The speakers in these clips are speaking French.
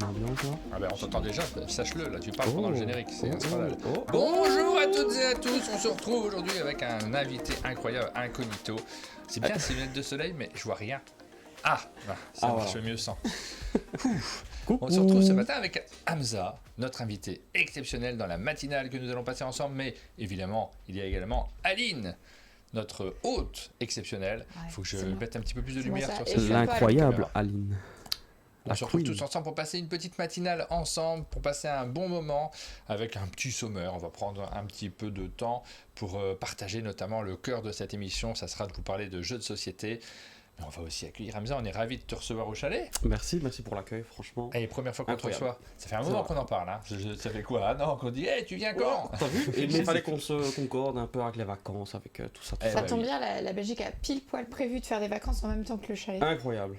une ambiance là. Ah ben on t'entend déjà, sache-le, là tu parles pendant le générique, c'est un scandale. oh. Bonjour à toutes et à tous, on se retrouve aujourd'hui avec un invité incroyable, incognito. C'est bien ces lunettes de soleil, mais je vois rien. Ça marche mieux sans. On se retrouve ce matin avec Hamza, notre invité exceptionnel dans la matinale que nous allons passer ensemble, mais évidemment, il y a également Aline, notre hôte exceptionnelle. Il faut que je mette un petit peu plus de lumière sur cette L'incroyable Aline. On se retrouve tous ensemble pour passer une petite matinale ensemble, pour passer un bon moment avec un petit sommaire. On va prendre un petit peu de temps pour partager notamment le cœur de cette émission. Ça sera de vous parler de jeux de société. Mais on va aussi accueillir Hamza, on est ravis de te recevoir au chalet. Merci pour l'accueil, franchement. Et première fois qu'on te reçoit. Ça fait un moment qu'on en parle. Hein. Ça fait quoi? Ah non, qu'on dit hey, tu viens quand? T'as vu? Il fallait qu'on se concorde un peu avec les vacances, avec tout ça. Ça tombe bien, la Belgique a pile poil prévu de faire des vacances en même temps que le chalet. Incroyable.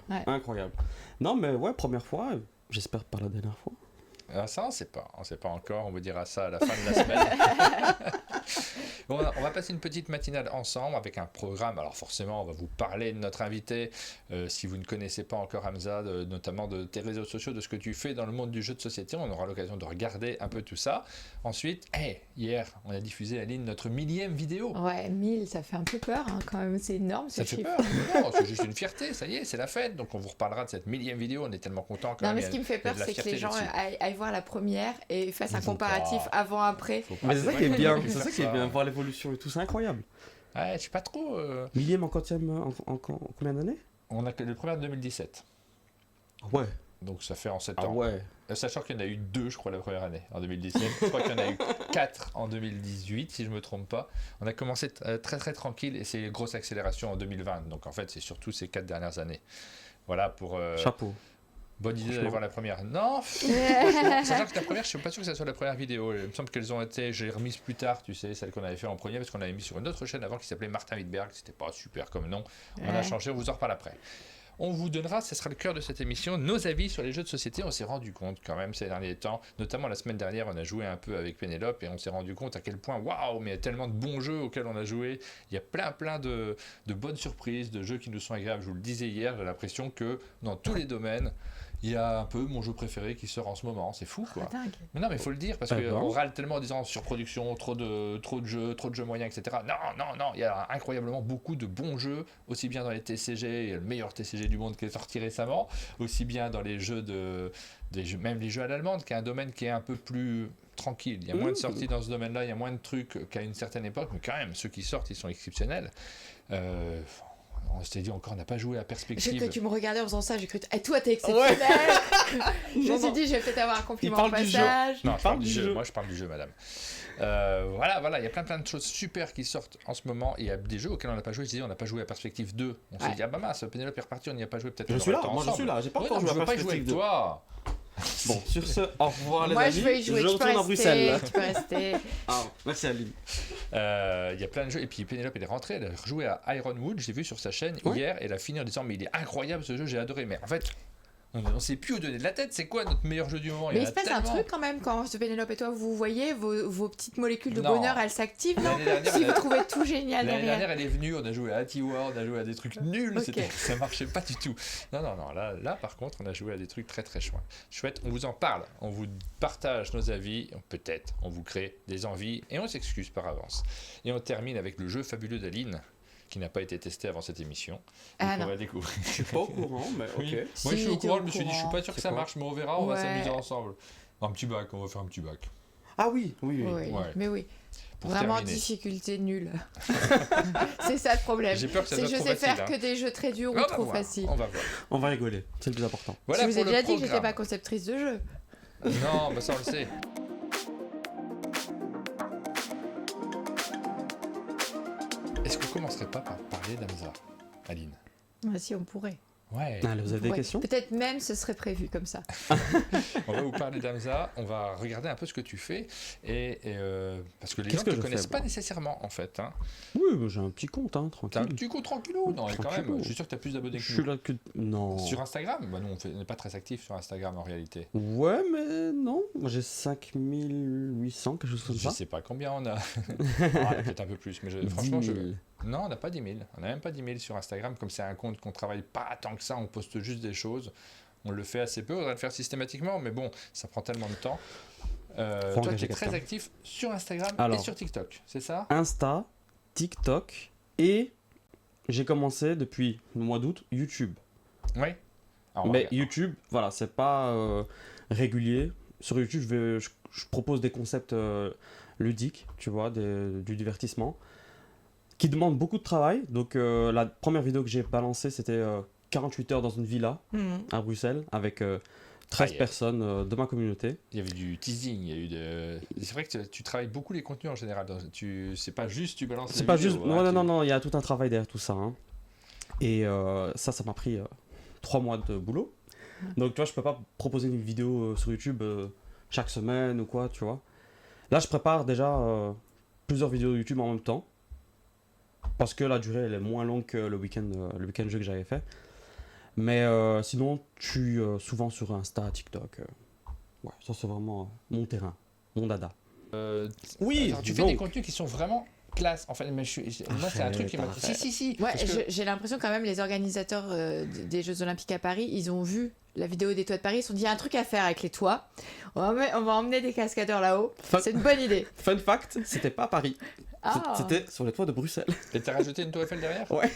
Non mais ouais, première fois, j'espère pas la dernière fois. Ça, on sait pas encore, on vous dira ça à la fin de la semaine. On va passer une petite matinale ensemble avec un programme. Alors forcément, on va vous parler de notre invité. Si vous ne connaissez pas encore Hamza, notamment de tes réseaux sociaux, de ce que tu fais dans le monde du jeu de société, on aura l'occasion de regarder un peu tout ça. Ensuite, hier, on a diffusé, Aline, notre 1000e vidéo. Ouais, 1000, ça fait un peu peur hein, quand même, c'est énorme ce chiffre. Ça fait peur? Non, c'est juste une fierté, ça y est, c'est la fête. Donc on vous reparlera de cette 1000e vidéo, on est tellement contents quand même. Non mais ce qui me fait peur, c'est que les gens aillent voir la première et fassent un comparatif avant-après. Mais c'est ça qui est bien, voir l'évolution et tout, c'est incroyable. Ouais, je sais pas trop. Millième en combien d'années? On a que le premier en 2017. Ouais. Donc ça fait en 7 ans. Ah ouais. Sachant qu'il y en a eu 2, je crois, la première année, en 2017. Je crois qu'il y en a eu 4 en 2018, si je me trompe pas. On a commencé très très tranquille et c'est une grosse accélération en 2020. Donc en fait, c'est surtout ces 4 dernières années. Voilà pour... Chapeau. Bonne idée d'aller voir la première. Non. Sachant que la première, je suis pas sûr que ça soit la première vidéo. Il me semble qu'elles ont été, j'ai remise plus tard, tu sais, celle qu'on avait fait en premier, parce qu'on l'avait mis sur une autre chaîne avant qui s'appelait Martin Wittberg. C'était pas super comme nom. On a changé, on vous en reparle après. On vous donnera, ce sera le cœur de cette émission, nos avis sur les jeux de société. On s'est rendu compte quand même ces derniers temps, notamment la semaine dernière, on a joué un peu avec Pénélope et on s'est rendu compte à quel point, waouh, mais il y a tellement de bons jeux auxquels on a joué. Il y a plein de bonnes surprises, de jeux qui nous sont agréables. Je vous le disais hier, j'ai l'impression que dans tous les domaines, il y a un peu mon jeu préféré qui sort en ce moment. C'est fou, quoi. Mais non, mais il faut le dire, parce qu'on râle tellement en disant surproduction, trop de jeux moyens, etc. Non, il y a incroyablement beaucoup de bons jeux, aussi bien dans les TCG, il y a le meilleur TCG du monde qui est sorti récemment, aussi bien dans les jeux même les jeux à l'allemande, qui est un domaine qui est un peu plus tranquille. Il y a moins de sorties dans ce domaine-là, il y a moins de trucs qu'à une certaine époque, mais quand même, ceux qui sortent, ils sont exceptionnels. On s'était dit encore, on n'a pas joué à Perspective. Que tu me regardais en faisant ça, j'ai cru toi t'es exceptionnel. Je me suis dit, je vais peut-être avoir un compliment au passage. Non, je parle du jeu. Moi, je parle du jeu, madame. Voilà, il y a plein de choses super qui sortent en ce moment. Il y a des jeux auxquels on n'a pas joué. Je disais, on n'a pas joué à Perspective 2. On s'est dit, mince, Pénélope est reparti, on n'y a pas joué. Peut-être. Je suis là, j'ai pas encore joué à Perspective 2. Je veux pas y jouer avec toi. Bon, sur ce, au revoir les amis. Moi je vais y jouer, je retourne à Bruxelles. Tu peux rester. Merci Aline. Il y a plein de jeux, et puis Pénélope elle est rentrée, elle a rejoué à Ironwood, j'ai vu sur sa chaîne hier, et elle a fini en disant mais il est incroyable ce jeu, j'ai adoré, mais en fait on sait plus où donner de la tête, c'est quoi notre meilleur jeu du moment? Mais il se passe un truc quand même quand Pénélope et toi vous voyez vos petites molécules de bonheur, elles s'activent, non? Si vous trouvez tout génial l'année derrière. dernière elle est venue, on a joué à Anti-War, on a joué à des trucs nuls, ça marchait pas du tout. Non, là par contre on a joué à des trucs très très chouettes, on vous en parle, on vous partage nos avis, peut-être on vous crée des envies et on s'excuse par avance. Et on termine avec le jeu fabuleux d'Aline, qui n'a pas été testé avant cette émission. Donc on va découvrir. Je suis pas au courant, mais ok. Oui. Moi je suis au courant, je me suis dit je suis pas sûr que ça marche, mais on verra, on va s'amuser ensemble. On va faire un petit bac. Ah oui. Mais oui. Pour vraiment terminer. Difficulté nulle. C'est ça le problème. J'ai peur que ça soit je trop sais facile, faire que des jeux très durs ou trop faciles. On va voir. On va rigoler, c'est le plus important. Voilà, je vous ai déjà dit que programme. j'étais pas conceptrice de jeux. Non, ça on le sait. Est-ce qu'on commencerait pas par parler d'Hamza, Aline? Si on pourrait. Ouais. Allez, vous avez des questions? Peut-être même ce serait prévu comme ça. On va vous parler d'Hamza, on va regarder un peu ce que tu fais, et parce que les gens ne te connaissent pas nécessairement en fait. Hein. Oui, j'ai un petit compte, tranquille. T'as un petit compte tranquillou? Non, quand même, je suis sûr que tu as plus d'abonnés que nous. Je suis là que... Non. Sur Instagram? Bah non, on n'est pas très actifs sur Instagram en réalité. Ouais, mais non. Moi j'ai 5800, quelque chose comme ça. Je sais pas combien on a. Peut-être un peu plus, mais franchement, non, on n'a pas 10 000. On n'a même pas 10 000 sur Instagram, comme c'est un compte qu'on travaille pas tant que ça, on poste juste des choses. On le fait assez peu, on devrait le faire systématiquement, mais bon, ça prend tellement de temps. Toi, tu es très actif sur Instagram et sur TikTok, c'est ça? Insta, TikTok et j'ai commencé depuis le mois d'août YouTube. Oui. Mais YouTube, voilà, c'est pas régulier. Sur YouTube, je propose des concepts ludiques, tu vois, du divertissement, qui demandent beaucoup de travail. Donc la première vidéo que j'ai balancée, c'était 48 heures dans une villa à Bruxelles, avec 13 personnes de ma communauté. Il y avait du teasing, il y a eu c'est vrai que tu travailles beaucoup les contenus en général. C'est pas juste tu balances. C'est pas juste. Non, il y a tout un travail derrière tout ça. Hein. Et ça m'a pris 3 mois de boulot. Donc tu vois, je peux pas proposer une vidéo sur YouTube chaque semaine ou quoi, tu vois. Là, je prépare déjà plusieurs vidéos YouTube en même temps. Parce que la durée, elle est moins longue que le week-end jeu que j'avais fait. Mais sinon, je suis souvent sur Insta, TikTok. Ouais, ça c'est vraiment mon terrain, mon dada. Oui, alors, tu fais des contenus qui sont vraiment classe. En fait, mais moi, c'est un truc qui m'a... Si. Ouais, j'ai l'impression quand même, les organisateurs des Jeux Olympiques à Paris, ils ont vu la vidéo des toits de Paris, ils se sont dit, il y a un truc à faire avec les toits. On va emmener des cascadeurs là-haut. C'est une bonne idée. Fun fact, c'était pas à Paris. C'était sur les toits de Bruxelles. Et t'as rajouté une tour Eiffel derrière? Ouais.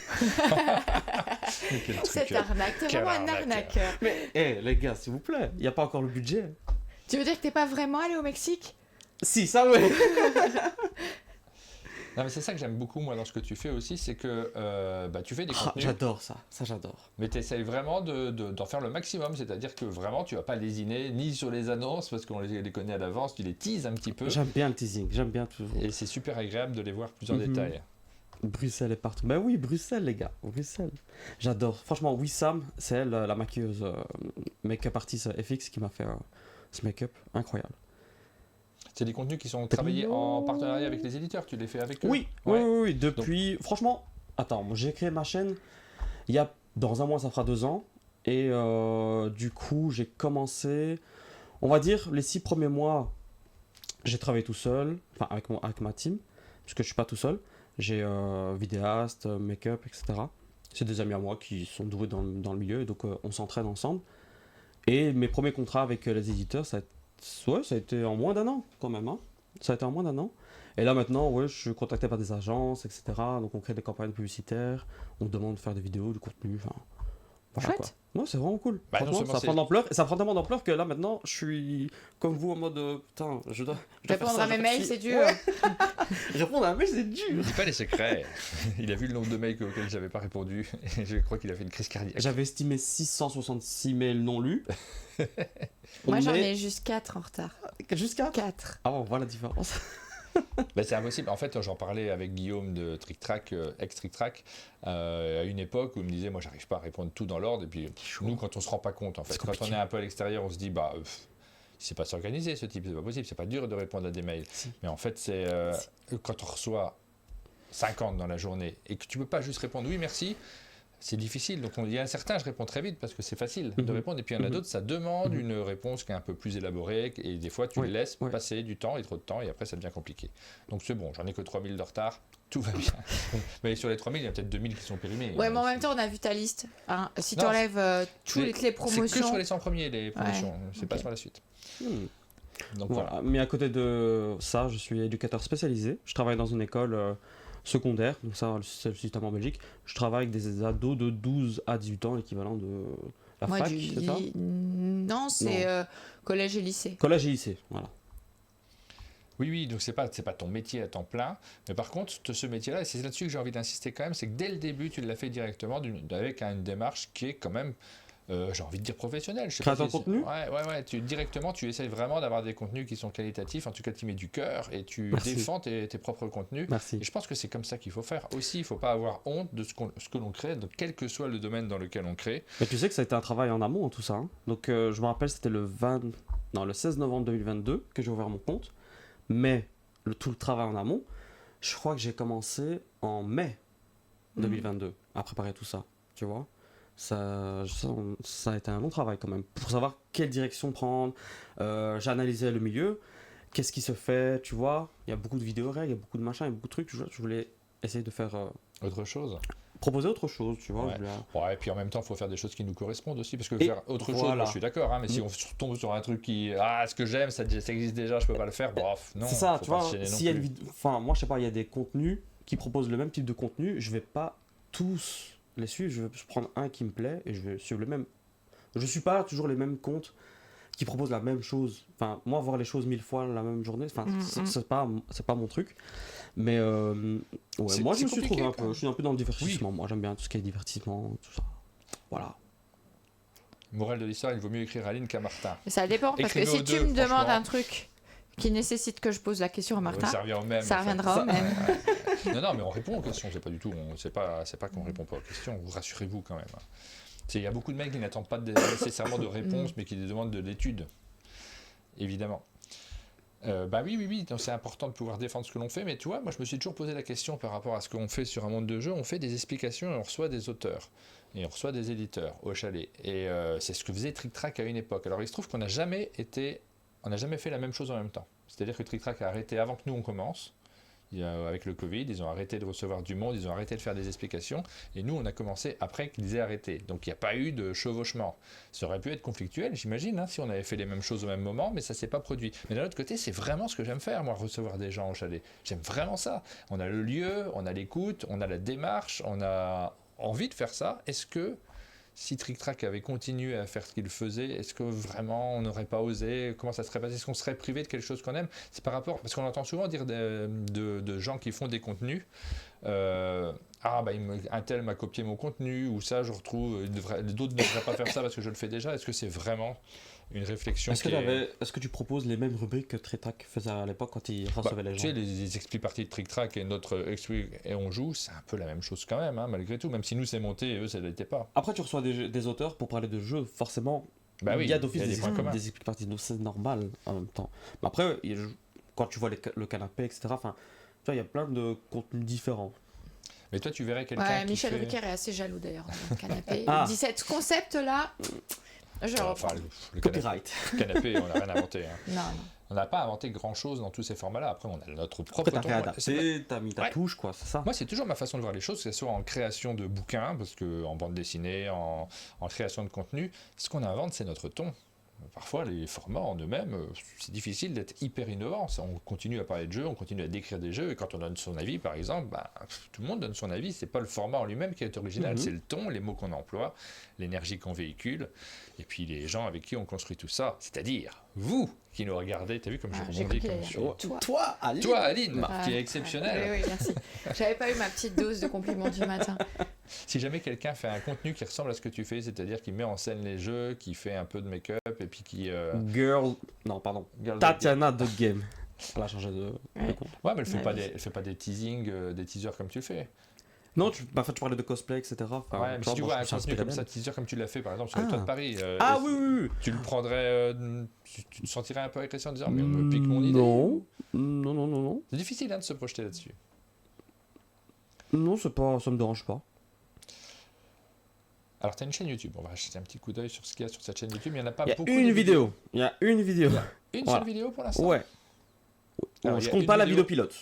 Cette arnaque, t'es vraiment un arnaqueur. Mais les gars, s'il vous plaît, il n'y a pas encore le budget. Tu veux dire que t'es pas vraiment allé au Mexique? Si, ça ouais. Non, mais c'est ça que j'aime beaucoup moi dans ce que tu fais aussi, c'est que tu fais des contenus. J'adore ça j'adore. Mais tu essayes vraiment d'en faire le maximum, c'est-à-dire que vraiment tu vas pas lésiner ni sur les annonces parce qu'on les connaît à l'avance, tu les teases un petit peu. J'aime bien le teasing, j'aime bien toujours. Et c'est super agréable de les voir plus en détail. Bruxelles est partout. Ben oui, Bruxelles les gars, Bruxelles. J'adore. Franchement, Wissam, c'est elle, la maquilleuse make-up artist FX qui m'a fait ce make-up incroyable. C'est des contenus qui sont travaillés en partenariat avec les éditeurs, tu les fais avec eux? Oui. Depuis, donc... franchement, attends, j'ai créé ma chaîne dans un mois, ça fera 2 ans. Et du coup, j'ai commencé, on va dire, les 6 premiers mois, j'ai travaillé tout seul, enfin avec ma team, puisque je suis pas tout seul. J'ai vidéaste, make-up, etc. C'est des amis à moi qui sont doués dans le milieu, et donc on s'entraîne ensemble. Et mes premiers contrats avec les éditeurs, ça a été en moins d'1 an quand même. Hein. Ça a été en moins d'1 an. Et là maintenant, je suis contacté par des agences, etc. Donc on crée des campagnes publicitaires, on me demande de faire des vidéos, du contenu. Voilà, chouette. Non, c'est vraiment cool. Franchement, ça prend d'ampleur. Et ça prend tellement d'ampleur que là maintenant, je suis comme vous en mode putain, je dois répondre à mes mails, c'est dur. Ouais. Répondre à un mail, c'est dur. Dis pas les secrets. Il a vu le nombre de mails auxquels j'avais pas répondu. Et je crois qu'il a fait une crise cardiaque. J'avais estimé 666 mails non lus. Moi, j'en ai juste 4 en retard. Juste 4. Ah, on voit la différence. C'est impossible. En fait, j'en parlais avec Guillaume de Trick Track, ex-Trick Track, à une époque où il me disait, moi, j'arrive pas à répondre tout dans l'ordre. Et puis, nous, quand on se rend pas compte, en fait, quand on est un peu à l'extérieur, on se dit, c'est pas s'organiser ce type, c'est pas possible, c'est pas dur de répondre à des mails. Si. Mais en fait, c'est quand on reçoit 50 dans la journée et que tu peux pas juste répondre oui, merci. C'est difficile, donc il y a certains, je réponds très vite parce que c'est facile de répondre, et puis il y en a d'autres, ça demande une réponse qui est un peu plus élaborée, et des fois tu les laisses passer du temps et trop de temps, et après ça devient compliqué. Donc c'est bon, j'en ai que 3000 de retard, tout va bien. Mais sur les 3000, il y a peut-être 2000 qui sont périmés. Ouais, mais en même temps, on a vu ta liste. Hein. Si tu enlèves toutes les promotions... C'est que sur les 100 premiers, les promotions, c'est pas sur la suite. Donc voilà. Mais à côté de ça, je suis éducateur spécialisé, je travaille dans une école... secondaire, donc ça c'est le système en Belgique. Je travaille avec des ados de 12 à 18 ans, l'équivalent de la fac, c'est ça? Non, c'est collège et lycée. Collège et lycée, voilà. Oui, donc c'est pas ton métier à temps plein, mais par contre, ce métier-là, et c'est là-dessus que j'ai envie d'insister quand même, c'est que dès le début, tu l'as fait directement avec une démarche qui est quand même, j'ai envie de dire professionnelle. Créateur de contenu ? Ouais. Directement, tu essayes vraiment d'avoir des contenus qui sont qualitatifs, en tout cas tu mets du cœur et tu défends tes propres contenus. Merci. Et je pense que c'est comme ça qu'il faut faire. Aussi, il ne faut pas avoir honte de ce que l'on crée, de quel que soit le domaine dans lequel on crée. Mais tu sais que ça a été un travail en amont, tout ça. Hein. Donc je me rappelle, c'était le 16 novembre 2022 que j'ai ouvert mon compte. Mais tout le travail en amont, je crois que j'ai commencé en mai 2022 à préparer tout ça, tu vois. Ça a été un long travail quand même pour savoir quelle direction prendre. J'ai analysé le milieu, qu'est-ce qui se fait, tu vois. Il y a beaucoup de vidéos règles, il y a beaucoup de machins, il y a beaucoup de trucs. Je voulais essayer de faire autre chose. proposer autre chose, tu vois. Ouais, et puis en même temps, il faut faire des choses qui nous correspondent aussi, parce que faire autre chose, moi, je suis d'accord, hein, mais si on tombe sur un truc qui, ce que j'aime, ça existe déjà, je peux pas le faire, bref, non. C'est ça, tu vois, s'il y a enfin, moi, je sais pas, il y a des contenus qui proposent le même type de contenu, je vais pas tous les suivre, je vais prendre un qui me plaît et je vais suivre le même. Je suis pas toujours les mêmes comptes qui proposent la même chose. Enfin, moi, voir les choses 1000 fois la même journée, enfin, c'est pas mon truc. Mais moi, je me suis trouvé un peu. Je suis un peu dans le divertissement. Moi, j'aime bien tout ce qui est divertissement, tout ça. Voilà. Morale de l'histoire, il vaut mieux écrire à Aline qu'à Martin. Ça dépend, parce que si tu me demandes un truc qui nécessite que je pose la question à Martin, ça revient au même. Ça reviendra au même. Non, mais on répond aux questions, c'est pas du tout. C'est pas qu'on répond pas aux questions. Vous rassurez-vous quand même. Il y a beaucoup de mecs qui n'attendent pas nécessairement de réponse, mais qui demandent de l'étude. Évidemment. Oui, donc c'est important de pouvoir défendre ce que l'on fait, mais tu vois, moi je me suis toujours posé la question par rapport à ce qu'on fait sur un monde de jeu. On fait des explications et on reçoit des auteurs. Et on reçoit des éditeurs au chalet. Et c'est ce que faisait Trick Track à une époque. Alors il se trouve qu'on n'a jamais fait la même chose en même temps. C'est-à-dire que Trick Track a arrêté avant que nous on commence. Avec le Covid, ils ont arrêté de recevoir du monde, ils ont arrêté de faire des explications, et nous on a commencé après qu'ils aient arrêté. Donc il n'y a pas eu de chevauchement. Ça aurait pu être conflictuel, j'imagine, si on avait fait les mêmes choses au même moment, mais ça ne s'est pas produit. Mais d'un autre côté, c'est vraiment ce que j'aime faire, moi, recevoir des gens au chalet. J'aime vraiment ça. On a le lieu, on a l'écoute, on a la démarche, on a envie de faire ça. Est-ce que si Trick Track avait continué à faire ce qu'il faisait, est-ce que vraiment on n'aurait pas osé? Comment ça serait passé? Est-ce qu'on serait privé de quelque chose qu'on aime? C'est par rapport, parce qu'on entend souvent dire de gens qui font des contenus, un tel m'a copié mon contenu, ou ça je retrouve, d'autres ne devraient pas faire ça parce que je le fais déjà. Est-ce que c'est vraiment une réflexion? Est-ce que tu proposes les mêmes rubriques que Trick Track faisait à l'époque quand il recevait les gens? Tu sais, les expli-parties de Trick Track et notre expli et on joue, c'est un peu la même chose quand même, malgré tout, même si nous c'est monté et eux ça ne l'était pas. Après, tu reçois des auteurs pour parler de jeux, forcément. Il y a d'office des expli-parties, donc c'est normal en même temps. Mais après, quand tu vois le canapé, etc., tu vois, il y a plein de contenus différents. Mais toi, tu verrais quelqu'un qui Michel Drucker est assez jaloux d'ailleurs dans le canapé. Il dit ce concept-là. Le copyright. Canapé, on n'a rien inventé. Non. On n'a pas inventé grand-chose dans tous ces formats-là. Après, on a notre propre ton. T'as mis ta touche, quoi, c'est ça. Moi, c'est toujours ma façon de voir les choses, que ce soit en création de bouquins, parce qu'en bande dessinée, en création de contenu, ce qu'on invente, c'est notre ton. Parfois, les formats en eux-mêmes, c'est difficile d'être hyper innovant. On continue à parler de jeux, on continue à décrire des jeux, et quand on donne son avis, par exemple, tout le monde donne son avis. C'est pas le format en lui-même qui est original, c'est le ton, les mots qu'on emploie, l'énergie qu'on véhicule, et puis les gens avec qui on construit tout ça. C'est-à-dire, vous qui nous regardez, t'as vu comme je rebondis comme sur... Toi, Aline, qui est exceptionnelle. Oui, merci. J'avais pas eu ma petite dose de compliments du matin. Si jamais quelqu'un fait un contenu qui ressemble à ce que tu fais, c'est-à-dire qui met en scène les jeux, qui fait un peu de make-up et puis qui... Girl Tatiana The Game. Elle a changé de compte. Ouais, mais elle fait pas des teasings, des teasers comme tu fais. Non, tu parlais de cosplay, etc. Mais si tu vois un contenu comme ça, teaser comme tu l'as fait par exemple sur le toit de Paris, oui. Tu le prendrais, tu te sentirais un peu agressé en disant mais on me pique mon idée. Non. C'est difficile de se projeter là-dessus. Non, ça me dérange pas. Alors, tu as une chaîne YouTube. On va jeter un petit coup d'œil sur ce qu'il y a sur cette chaîne YouTube. Il n'y en a pas beaucoup. Il y a une vidéo. Seule vidéo pour l'instant. Ouais. Alors, je compte pas la vidéo pilote.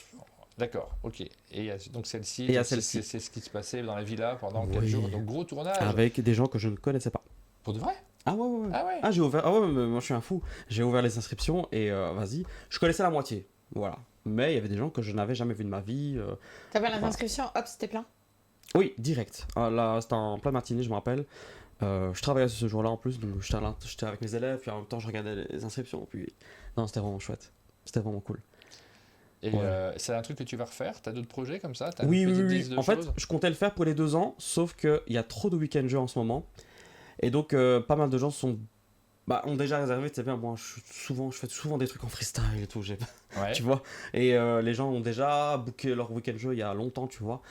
D'accord, ok. Et donc celle-ci, c'est ce qui se passait dans la villa pendant 4 jours. Donc gros tournage. Avec des gens que je ne connaissais pas. Pour de vrai? Ah ouais. J'ai ouvert. Mais moi je suis un fou. J'ai ouvert les inscriptions et vas-y. Je connaissais la moitié. Voilà. Mais il y avait des gens que je n'avais jamais vu de ma vie. T'avais les inscriptions, hop, c'était plein? Oui, direct. Là, c'était en plein matinée, je me rappelle. Je travaillais ce jour-là en plus, donc j'étais avec mes élèves, puis en même temps je regardais les inscriptions. Puis... Non, c'était vraiment chouette. C'était vraiment cool. Et c'est un truc que tu vas refaire? T'as d'autres projets comme ça? Oui. En fait, je comptais le faire pour les 2 ans, sauf qu'il y a trop de week-end jeux en ce moment. Et donc, pas mal de gens ont déjà réservé. Tu sais bien, moi, je fais souvent des trucs en freestyle et tout, tu vois. Et les gens ont déjà booké leur week-end jeu il y a longtemps, tu vois.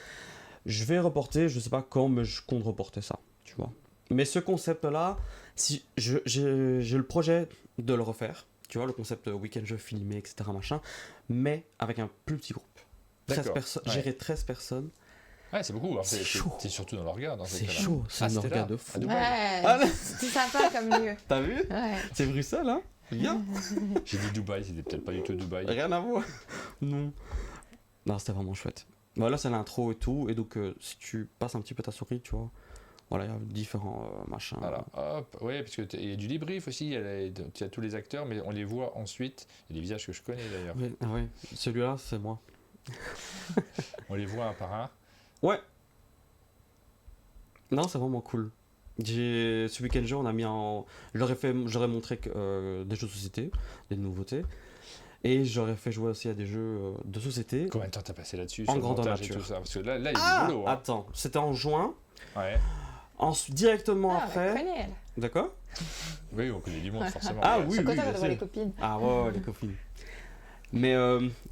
Je vais reporter, je sais pas quand, mais je compte reporter ça, tu vois. Mais ce concept-là, si j'ai le projet de le refaire. Tu vois, le concept week-end jeu filmé, etc. machin, mais avec un plus petit groupe. 13 personnes, gérer 13 personnes. Ouais, c'est beaucoup. C'est chaud. C'est surtout dans l'orga. C'est chaud, c'est un orga de fou. C'est sympa comme lieu. T'as vu? C'est Bruxelles, hein? Bien. J'ai dit Dubaï, c'était peut-être pas du tout Dubaï. Rien à voir. Non, c'était vraiment chouette. Voilà, c'est l'intro et tout. Et donc, si tu passes un petit peu ta souris, tu vois, voilà, il y a différents machins. Voilà, hop, ouais, parce qu'il y a du debrief aussi, tu as tous les acteurs, mais on les voit ensuite. Il y a des visages que je connais d'ailleurs. Oui, oui. Celui-là, c'est moi. On les voit un par un. Ouais. Non, c'est vraiment cool. Ce week-end jeu, on a mis en. J'aurais montré des jeux de société, des nouveautés. Et j'aurais fait jouer aussi à des jeux de société. Combien de temps t'as passé là-dessus En sur le grandeur montage nature. et tout ça? Parce que là il y a du boulot. Hein. Attends, c'était en juin. Ouais. Directement Ah, après. on connaît, elle. D'accord. Oui, on connaît du monde forcément. Ah ouais. oui, Je suis oui, contente bien de voir sûr. les copines. Ah ouais, les copines. Mais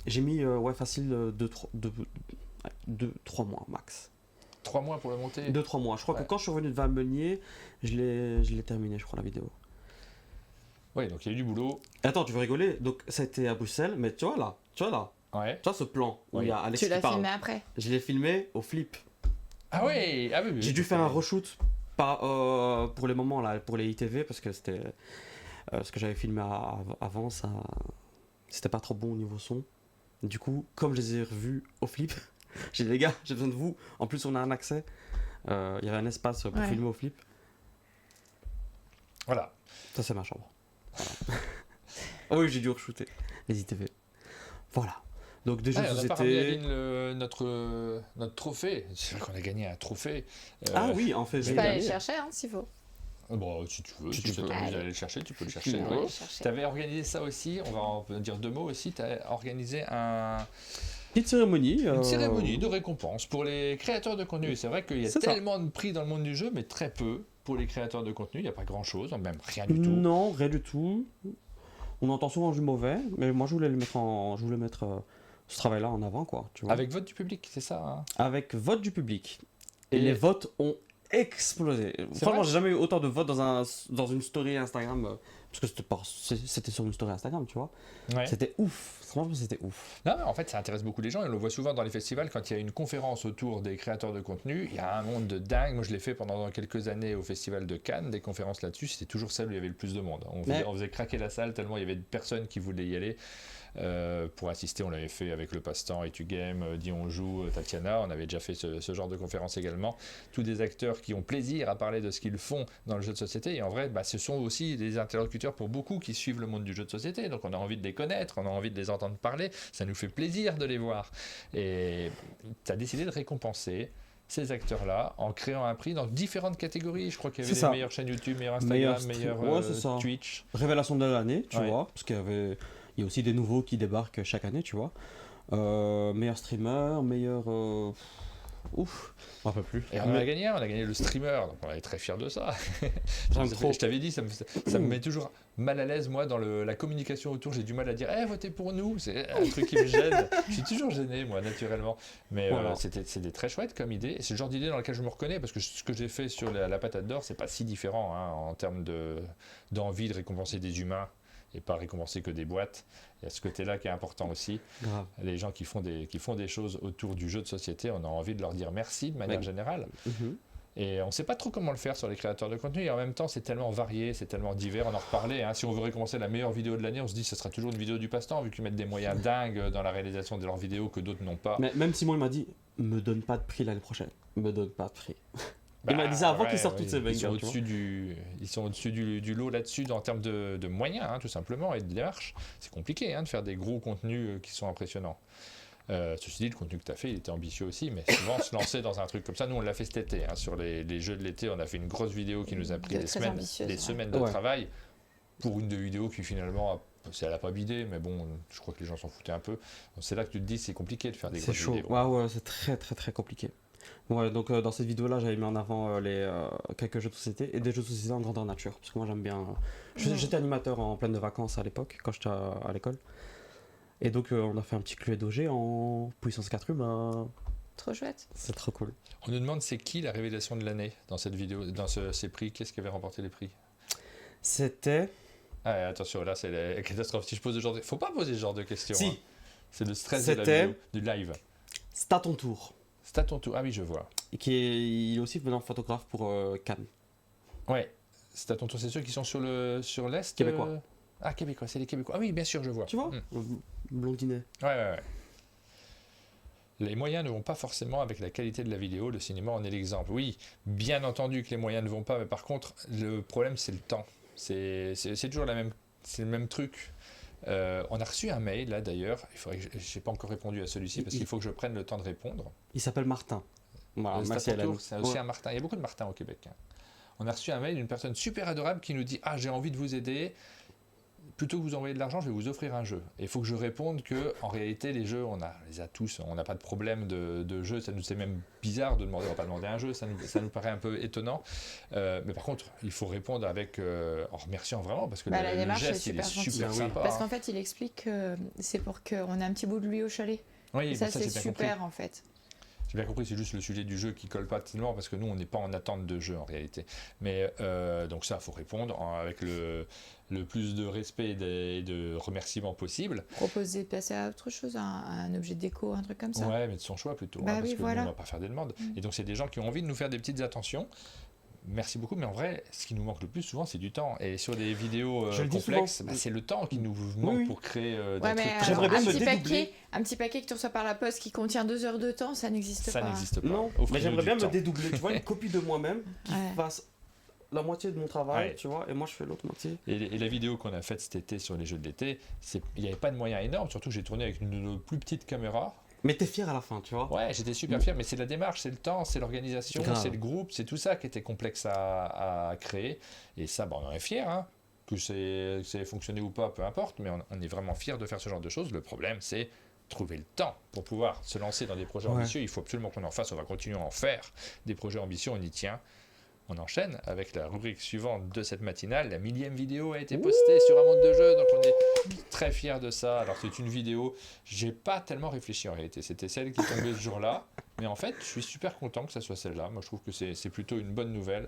j'ai mis facile 2-3 mois max. 3 mois pour le monter. 2-3 mois. Je crois que quand je suis revenu de Valmeunier, je l'ai terminé, je crois, la vidéo. Oui, donc il y a eu du boulot. Attends, tu veux rigoler? Donc ça a été à Bruxelles, mais tu vois là, Ouais. tu vois ce plan où Oui. il y a Alex Tu qui l'as parle. filmé après. Je l'ai filmé au flip. Ah oui, oui. J'ai dû faire un reshoot pour les moments là, pour les ITV, parce que c'était ce que j'avais filmé avant, ça, c'était pas trop bon au niveau son. Du coup, comme je les ai revus au flip, j'ai dit les gars, j'ai besoin de vous. En plus, on a un accès. Il y avait un espace pour filmer au flip. Voilà. Ça, c'est ma chambre. Voilà. Oh oui, j'ai dû re-shooter les ITV. Voilà. Donc des jeux de On n'a pas société. ramené à Aline notre trophée. C'est vrai qu'on a gagné un trophée. Ah oui, en fait, Je j'ai peux aller gagné. le chercher s'il faut. Bon, si tu veux, Si si tu ça peux. t'amuse d'aller le chercher, tu peux le chercher. peux. Oui. Aller chercher. Tu avais organisé ça aussi, on va en dire 2 mots aussi, tu as organisé Petite cérémonie. une cérémonie de récompense pour les créateurs de contenu. C'est vrai qu'il y a C'est ça. tellement de prix dans le monde du jeu, mais très peu pour les créateurs de contenu. Il n'y a pas grand-chose, même rien du tout. Non, rien du tout. On entend souvent du mauvais, mais moi je voulais mettre ce travail-là en avant, quoi. Tu vois. Avec vote du public, c'est ça hein. Avec vote du public. Et Et- les votes ont explosé. Franchement, vrai j'ai jamais eu autant de votes dans une story Instagram. Parce que c'était sur une story Instagram, tu vois. Ouais. C'était ouf. Franchement, c'était ouf. Non, mais en fait, ça intéresse beaucoup les gens. Et on le voit souvent dans les festivals quand il y a une conférence autour des créateurs de contenu. Il y a un monde de dingue. Moi, je l'ai fait pendant quelques années au festival de Cannes, des conférences là-dessus. C'était toujours celle où il y avait le plus de monde. On faisait craquer la salle tellement il y avait de personnes qui voulaient y aller. Pour assister, on l'avait fait avec le Passe-Temps et Tu Game, Dis On Joue, Tatiana. On avait déjà fait ce genre de conférence également. Tous des acteurs qui ont plaisir à parler de ce qu'ils font dans le jeu de société. Et en vrai, ce sont aussi des interlocuteurs pour beaucoup qui suivent le monde du jeu de société. Donc on a envie de les connaître, on a envie de les entendre parler. Ça nous fait plaisir de les voir. Et tu as décidé de récompenser ces acteurs-là en créant un prix dans différentes catégories. Je crois qu'il y avait C'est les ça. meilleures chaînes YouTube, meilleurs Instagram, meilleurs Ouais, c'est ça. Twitch. Révélation de l'année, tu Ouais. vois. Parce il y a aussi des nouveaux qui débarquent chaque année, tu vois. Meilleur streamer, meilleur. Ouf, je m'en rappelle plus. Et on a gagné le streamer, donc on est très fiers de ça. J'aime trop. Je t'avais dit, ça me met toujours mal à l'aise, moi, dans la communication autour. J'ai du mal à dire, votez pour nous. C'est un truc qui me gêne. Je suis toujours gêné, moi, naturellement. Mais Voilà. c'était très chouette comme idée. Et c'est le genre d'idée dans laquelle je me reconnais, parce que ce que j'ai fait sur la patate d'or, c'est pas si différent hein, en termes d'envie de récompenser des humains et pas récompenser que des boîtes. Il y a ce côté-là qui est important aussi. Grave. Les gens qui font des choses autour du jeu de société, on a envie de leur dire merci de manière générale. Mhm. Et on ne sait pas trop comment le faire sur les créateurs de contenu. Et en même temps, c'est tellement varié, c'est tellement divers. On en reparlait. Hein. Si on veut récompenser la meilleure vidéo de l'année, on se dit que ce sera toujours une vidéo du passe-temps, vu qu'ils mettent des moyens dingues dans la réalisation de leurs vidéos que d'autres n'ont pas. Mais même Simon il m'a dit, me donne pas de prix l'année prochaine. Me donne pas de prix. Il m'a dit ça avant qu'il sorte toutes ses Ils sont bangers, au-dessus du lot là-dessus en termes de moyens, hein, tout simplement, et de démarche. C'est compliqué hein, de faire des gros contenus qui sont impressionnants. Ceci dit, le contenu que tu as fait, il était ambitieux aussi, mais souvent se lancer dans un truc comme ça, nous on l'a fait cet été, hein, sur les jeux de l'été, on a fait une grosse vidéo qui nous a pris des semaines de travail pour une vidéo qui finalement, elle n'a pas bidé, mais bon, je crois que les gens s'en foutaient un peu. Donc, c'est là que tu te dis c'est compliqué de faire des grosses vidéos. Ouais, c'est très très très compliqué. Ouais, donc dans cette vidéo-là, j'avais mis en avant quelques jeux de société et des jeux de société en grandeur nature, parce que moi j'aime bien. J'étais animateur en pleine de vacances à l'époque, quand j'étais à l'école. Et donc on a fait un petit Cluedo-G en puissance 4 humains. Trop chouette. C'est trop cool. On nous demande c'est qui la révélation de l'année dans cette vidéo, dans ces prix, qu'est-ce qui avait remporté les prix? C'était. Ah, attention, là c'est la catastrophe. Si je pose ce genre de... Faut pas poser ce genre de questions. Si. Hein. C'est le stress de la C'était- vidéo, du live. C'est à ton tour. C'est à ton tour. Ah oui, je vois. Et il est aussi maintenant photographe pour Cannes. Ouais. C'est à ton tour. C'est ceux qui sont sur l'Est Québécois. Ah, Québécois, c'est les Québécois. Ah oui, bien sûr, je vois. Tu vois Mm. Blondinet. Ouais. les moyens ne vont pas forcément avec la qualité de la vidéo. Le cinéma en est l'exemple. Oui, bien entendu que les moyens ne vont pas, mais par contre, le problème, c'est le temps. C'est toujours c'est le même truc. On a reçu un mail, là d'ailleurs. Je n'ai pas encore répondu à celui-ci parce qu'il faut que je prenne le temps de répondre. Il s'appelle Martin. Voilà, c'est aussi un Martin. Il y a beaucoup de Martins au Québec. Hein. On a reçu un mail d'une personne super adorable qui nous dit « Ah, j'ai envie de vous aider. Plutôt que vous envoyer de l'argent, je vais vous offrir un jeu. » Et il faut que je réponde que, en réalité, les jeux, on les a tous. On n'a pas de problème de jeu. C'est même bizarre de demander. On va pas demander un jeu. Ça nous paraît un peu étonnant. Mais par contre, il faut répondre en remerciant vraiment parce que le geste, il est super sympa. Parce qu'en fait, il explique que c'est pour qu'on ait un petit bout de lui au chalet. Oui, et ça c'est super compris. En fait. J'ai bien compris, c'est juste le sujet du jeu qui colle pas tellement parce que nous, on n'est pas en attente de jeu en réalité. Mais donc ça, il faut répondre avec le plus de respect et de remerciements possible. Proposer de passer à autre chose, un objet de déco, un truc comme ça. Ouais, mais de son choix plutôt, parce que nous, on ne va pas faire des demandes. Et donc, c'est des gens qui ont envie de nous faire des petites attentions. Merci beaucoup, mais en vrai, ce qui nous manque le plus souvent, c'est du temps. Et sur des vidéos complexes, c'est le temps qui nous manque pour créer des trucs. J'aimerais bien me dédoubler. Un petit paquet que tu reçois par la poste qui contient 2 heures de temps, ça n'existe pas. Ça n'existe pas. Non, mais j'aimerais bien me dédoubler. Tu vois, une copie de moi-même qui fasse la moitié de mon travail, tu vois, et moi je fais l'autre moitié. Et la vidéo qu'on a faite cet été sur les jeux de l'été, il n'y avait pas de moyens énormes, surtout que j'ai tourné avec une de nos plus petites caméras. Mais t'es fier à la fin, tu vois. Ouais, j'étais super fier, mais c'est la démarche, c'est le temps, c'est l'organisation, c'est le groupe, c'est tout ça qui était complexe à créer. Et ça, on en est fiers, hein. Que ça ait fonctionné ou pas, peu importe, mais on est vraiment fiers de faire ce genre de choses. Le problème, c'est trouver le temps pour pouvoir se lancer dans des projets ambitieux. Il faut absolument qu'on en fasse, on va continuer à en faire. Des projets ambitieux, on y tient. On enchaîne avec la rubrique suivante de cette matinale. La 1000e vidéo a été postée sur un monde de jeu, donc on est très fiers de ça. Alors c'est une vidéo, j'ai pas tellement réfléchi en réalité, c'était celle qui tombait ce jour-là, mais en fait je suis super content que ça soit celle-là. Moi je trouve que c'est plutôt une bonne nouvelle.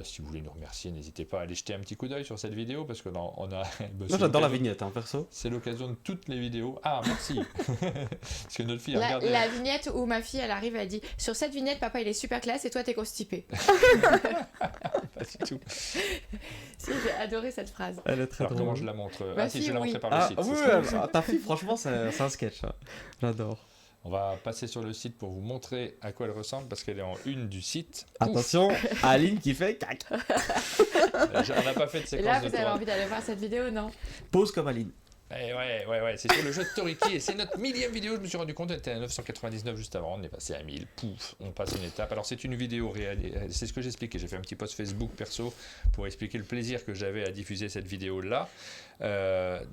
Si vous voulez nous remercier, n'hésitez pas à aller jeter un petit coup d'œil sur cette vidéo parce que on a. Moi j'adore la vignette, perso. C'est l'occasion de toutes les vidéos. Ah merci. Parce que notre fille a regardé. La vignette où ma fille elle arrive, elle dit sur cette vignette papa il est super classe et toi t'es constipé. Pas du tout. Si, j'ai adoré cette phrase. Elle est très drôle. Comment je la montre si, je la montrerai par le site. Oui, ta fille, franchement, c'est un sketch. Hein. J'adore. On va passer sur le site pour vous montrer à quoi elle ressemble parce qu'elle est en une du site. Attention, Aline qui fait cac. On n'a pas fait de séquence de Là, vous avez envie d'aller voir cette vidéo, non? Pose comme Aline. Ouais, c'est sur le jeu de Toriki et c'est notre 1000e vidéo. Je me suis rendu compte, elle était à 999 juste avant, on est passé à 1000, pouf, on passe une étape. Alors c'est une vidéo c'est ce que j'expliquais, j'ai fait un petit post Facebook perso pour expliquer le plaisir que j'avais à diffuser cette vidéo-là.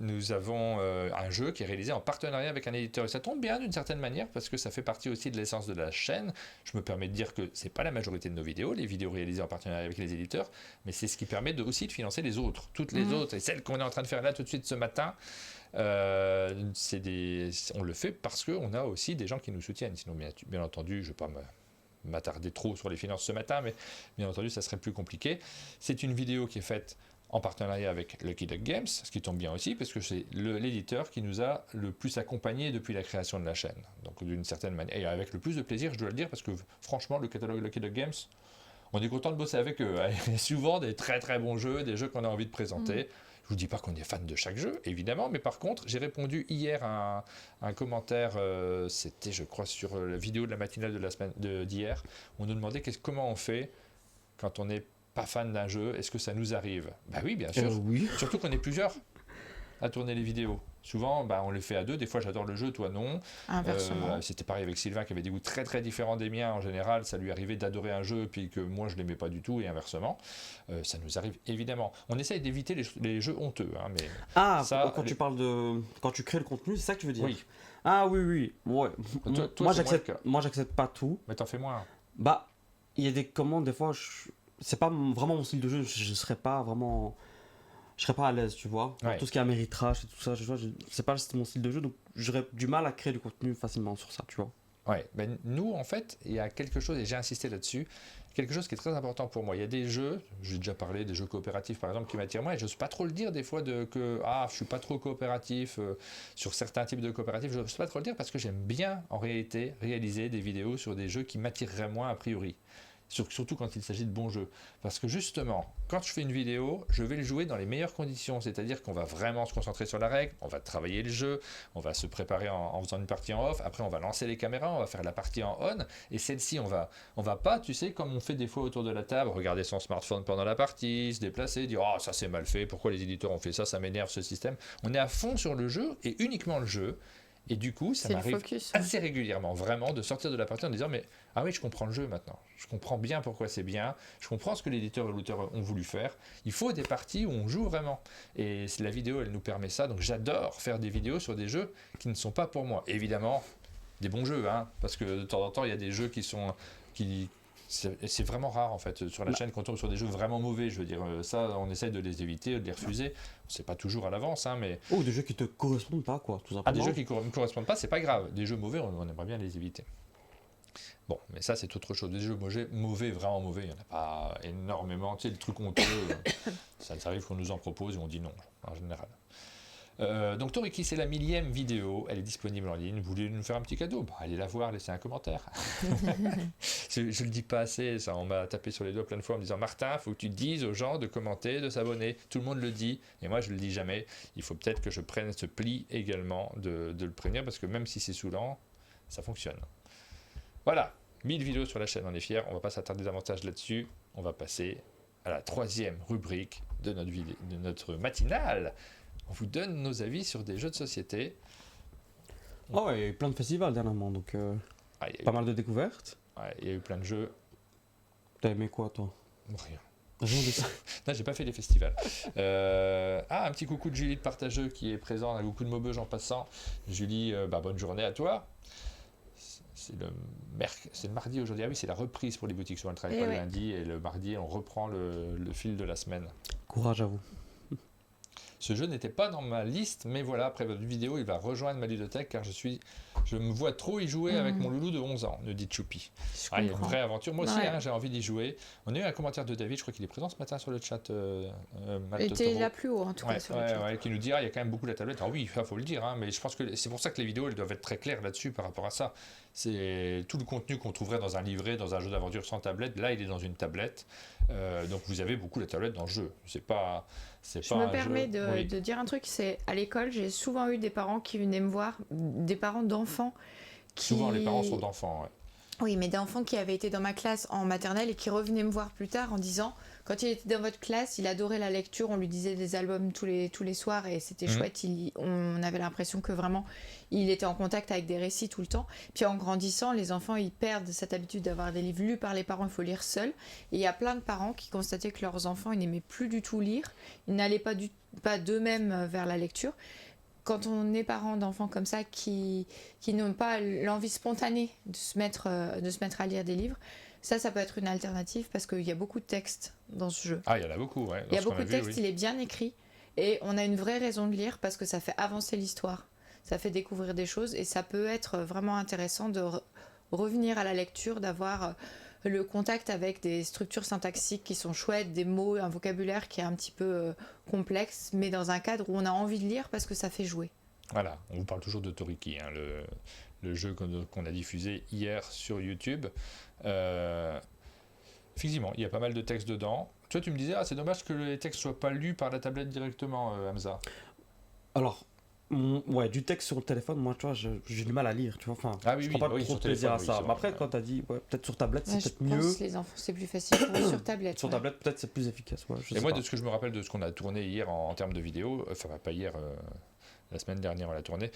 Nous avons un jeu qui est réalisé en partenariat avec un éditeur et ça tombe bien d'une certaine manière parce que ça fait partie aussi de l'essence de la chaîne. Je me permets de dire que c'est pas la majorité de nos vidéos, les vidéos réalisées en partenariat avec les éditeurs, mais c'est ce qui permet aussi de financer les autres, toutes les autres et celles qu'on est en train de faire là tout de suite ce matin. On le fait parce qu'on a aussi des gens qui nous soutiennent. Sinon, bien entendu, je ne vais pas m'attarder trop sur les finances ce matin, mais bien entendu, ça serait plus compliqué. C'est une vidéo qui est faite en partenariat avec Lucky Duck Games, ce qui tombe bien aussi, parce que c'est l'éditeur qui nous a le plus accompagnés depuis la création de la chaîne. Donc, d'une certaine manière, et avec le plus de plaisir, je dois le dire, parce que franchement, le catalogue Lucky Duck Games, on est content de bosser avec eux. Il y a souvent des très très bons jeux, des jeux qu'on a envie de présenter. Je vous dis pas qu'on est fan de chaque jeu, évidemment, mais par contre, j'ai répondu hier à un commentaire, c'était je crois sur la vidéo de la matinale de la semaine d'hier, on nous demandait comment on fait quand on n'est pas fan d'un jeu, est-ce que ça nous arrive? Bah oui, bien sûr. Oui. Surtout qu'on est plusieurs à tourner les vidéos. Souvent, on les fait à deux. Des fois, j'adore le jeu, toi non. Inversement. C'était pareil avec Sylvain qui avait des goûts très très différents des miens. En général, ça lui arrivait d'adorer un jeu puis que moi je l'aimais pas du tout et inversement. Ça nous arrive évidemment. On essaye d'éviter les jeux honteux. Mais tu parles quand tu crées le contenu, c'est ça que tu veux dire? Oui. Ah oui. Ouais. Toi, moi, j'accepte pas tout. Mais t'en fais moins. Il y a des commandes, des fois, c'est pas vraiment mon style de jeu. Je serais pas à l'aise, tu vois. Ouais. Tout ce qui est Ameritrash et tout ça, c'est pas mon style de jeu, donc j'aurais du mal à créer du contenu facilement sur ça, tu vois. Ouais, nous, en fait, il y a quelque chose, et j'ai insisté là-dessus, quelque chose qui est très important pour moi. Il y a des jeux, j'ai déjà parlé des jeux coopératifs par exemple, qui m'attirent moi, et je n'ose pas trop le dire des fois je suis pas trop coopératif sur certains types de coopératifs, je n'ose pas trop le dire parce que j'aime bien en réalité réaliser des vidéos sur des jeux qui m'attireraient moins a priori. surtout quand il s'agit de bons jeux. Parce que justement, quand je fais une vidéo, je vais le jouer dans les meilleures conditions, c'est-à-dire qu'on va vraiment se concentrer sur la règle, on va travailler le jeu, on va se préparer en faisant une partie en off, après on va lancer les caméras, on va faire la partie en on, et celle-ci, on va pas, tu sais, comme on fait des fois autour de la table, regarder son smartphone pendant la partie, se déplacer, dire « Oh, ça c'est mal fait, pourquoi les éditeurs ont fait ça, ça m'énerve ce système ». On est à fond sur le jeu, et uniquement le jeu. Et du coup, ça m'arrive assez régulièrement, vraiment, de sortir de la partie en disant « Mais ah oui, je comprends le jeu maintenant. Je comprends bien pourquoi c'est bien. Je comprends ce que l'éditeur et l'auteur ont voulu faire. Il faut des parties où on joue vraiment. » Et la vidéo, elle nous permet ça. Donc j'adore faire des vidéos sur des jeux qui ne sont pas pour moi. Évidemment, des bons jeux, hein, parce que de temps en temps, il y a des jeux c'est vraiment rare en fait sur la chaîne quand on tombe sur des jeux vraiment mauvais, je veux dire ça on essaye de les éviter, de les refuser, c'est pas toujours à l'avance hein, mais des jeux qui te correspondent pas quoi, tout simplement. Ah, des jeux qui ne correspondent pas, c'est pas grave, des jeux mauvais on aimerait bien les éviter. Bon, mais ça c'est autre chose, des jeux mauvais, vraiment mauvais, il n'y en a pas énormément, tu sais, le truc honteux, ça arrive qu'on nous en propose et on dit non en général. Donc Toriki, c'est la 1000e vidéo, elle est disponible en ligne, vous voulez nous faire un petit cadeau, allez la voir, laissez un commentaire. Je le dis pas assez, ça, on m'a tapé sur les doigts plein de fois en me disant Martin, faut que tu dises aux gens de commenter, de s'abonner, tout le monde le dit, et moi je le dis jamais, il faut peut-être que je prenne ce pli également de le prévenir, parce que même si c'est saoulant, ça fonctionne. Voilà, 1000 vidéos sur la chaîne, on est fiers, on va pas s'attarder davantage là-dessus, on va passer à la 3e rubrique de notre matinale. On vous donne nos avis sur des jeux de société. Oh ouais, il y a eu plein de festivals dernièrement, donc pas mal de découvertes. Ouais, il y a eu plein de jeux. T'as aimé quoi, toi? Rien. Non, j'ai pas fait les festivals. Un petit coucou de Julie de Partageux qui est présente, avec beaucoup de maubeuges en passant. Julie, bonne journée à toi. C'est le mardi aujourd'hui. Ah oui, c'est la reprise pour les boutiques. Souvent, elle travaille pas le lundi, et le mardi, on reprend le fil de la semaine. Courage à vous. Ce jeu n'était pas dans ma liste, mais voilà, après votre vidéo, il va rejoindre ma ludothèque car je me vois trop y jouer avec mon loulou de 11 ans, nous dit Choupi. Il y a une vraie aventure. Moi aussi, j'ai envie d'y jouer. On a eu un commentaire de David, je crois qu'il est présent ce matin sur le chat. Il était là plus haut, en tout cas, sur le chat. Qui nous dit, il y a quand même beaucoup de la tablette. Alors oui, il faut le dire, hein, mais je pense que c'est pour ça que les vidéos, elles doivent être très claires là-dessus par rapport à ça. C'est tout le contenu qu'on trouverait dans un livret, dans un jeu d'aventure sans tablette. Là, il est dans une tablette. Donc vous avez beaucoup la tablette dans le jeu. Je me permets de dire un truc, c'est à l'école, j'ai souvent eu des parents qui venaient me voir, des parents d'enfants qui... Souvent les parents sont d'enfants, ouais. Oui, mais d'enfants qui avaient été dans ma classe en maternelle et qui revenaient me voir plus tard en disant, quand il était dans votre classe, il adorait la lecture, on lui disait des albums tous les soirs et c'était chouette, on avait l'impression que vraiment il était en contact avec des récits tout le temps. Puis en grandissant, les enfants, ils perdent cette habitude d'avoir des livres lus par les parents, il faut lire seul. Et il y a plein de parents qui constataient que leurs enfants, ils n'aimaient plus du tout lire, ils n'allaient pas d'eux-mêmes vers la lecture. Quand on est parent d'enfants comme ça qui n'ont pas l'envie spontanée de se mettre à lire des livres, ça peut être une alternative parce qu'il y a beaucoup de textes dans ce jeu. Ah, il y en a beaucoup, ouais. Il y a beaucoup de textes, il est bien écrit et on a une vraie raison de lire parce que ça fait avancer l'histoire, ça fait découvrir des choses et ça peut être vraiment intéressant de revenir à la lecture, d'avoir le contact avec des structures syntaxiques qui sont chouettes, des mots, un vocabulaire qui est un petit peu complexe, mais dans un cadre où on a envie de lire parce que ça fait jouer. Voilà, on vous parle toujours de Toriki, hein, le jeu qu'on a diffusé hier sur YouTube. Effectivement, il y a pas mal de textes dedans. Toi, tu me disais, c'est dommage que les textes soient pas lus par la tablette directement, Hamza. Alors, du texte sur le téléphone, moi, tu vois, j'ai du mal à lire, tu vois. Enfin, je prends pas trop de plaisir à ça. Mais après, quand tu as dit, peut-être sur tablette, c'est peut-être mieux. Je pense que les enfants, c'est plus facile pour eux sur tablette. Sur tablette, peut-être c'est plus efficace. Et moi, de ce que je me rappelle de ce qu'on a tourné hier en termes de vidéo, enfin, pas hier, la semaine dernière, on l'a tourné,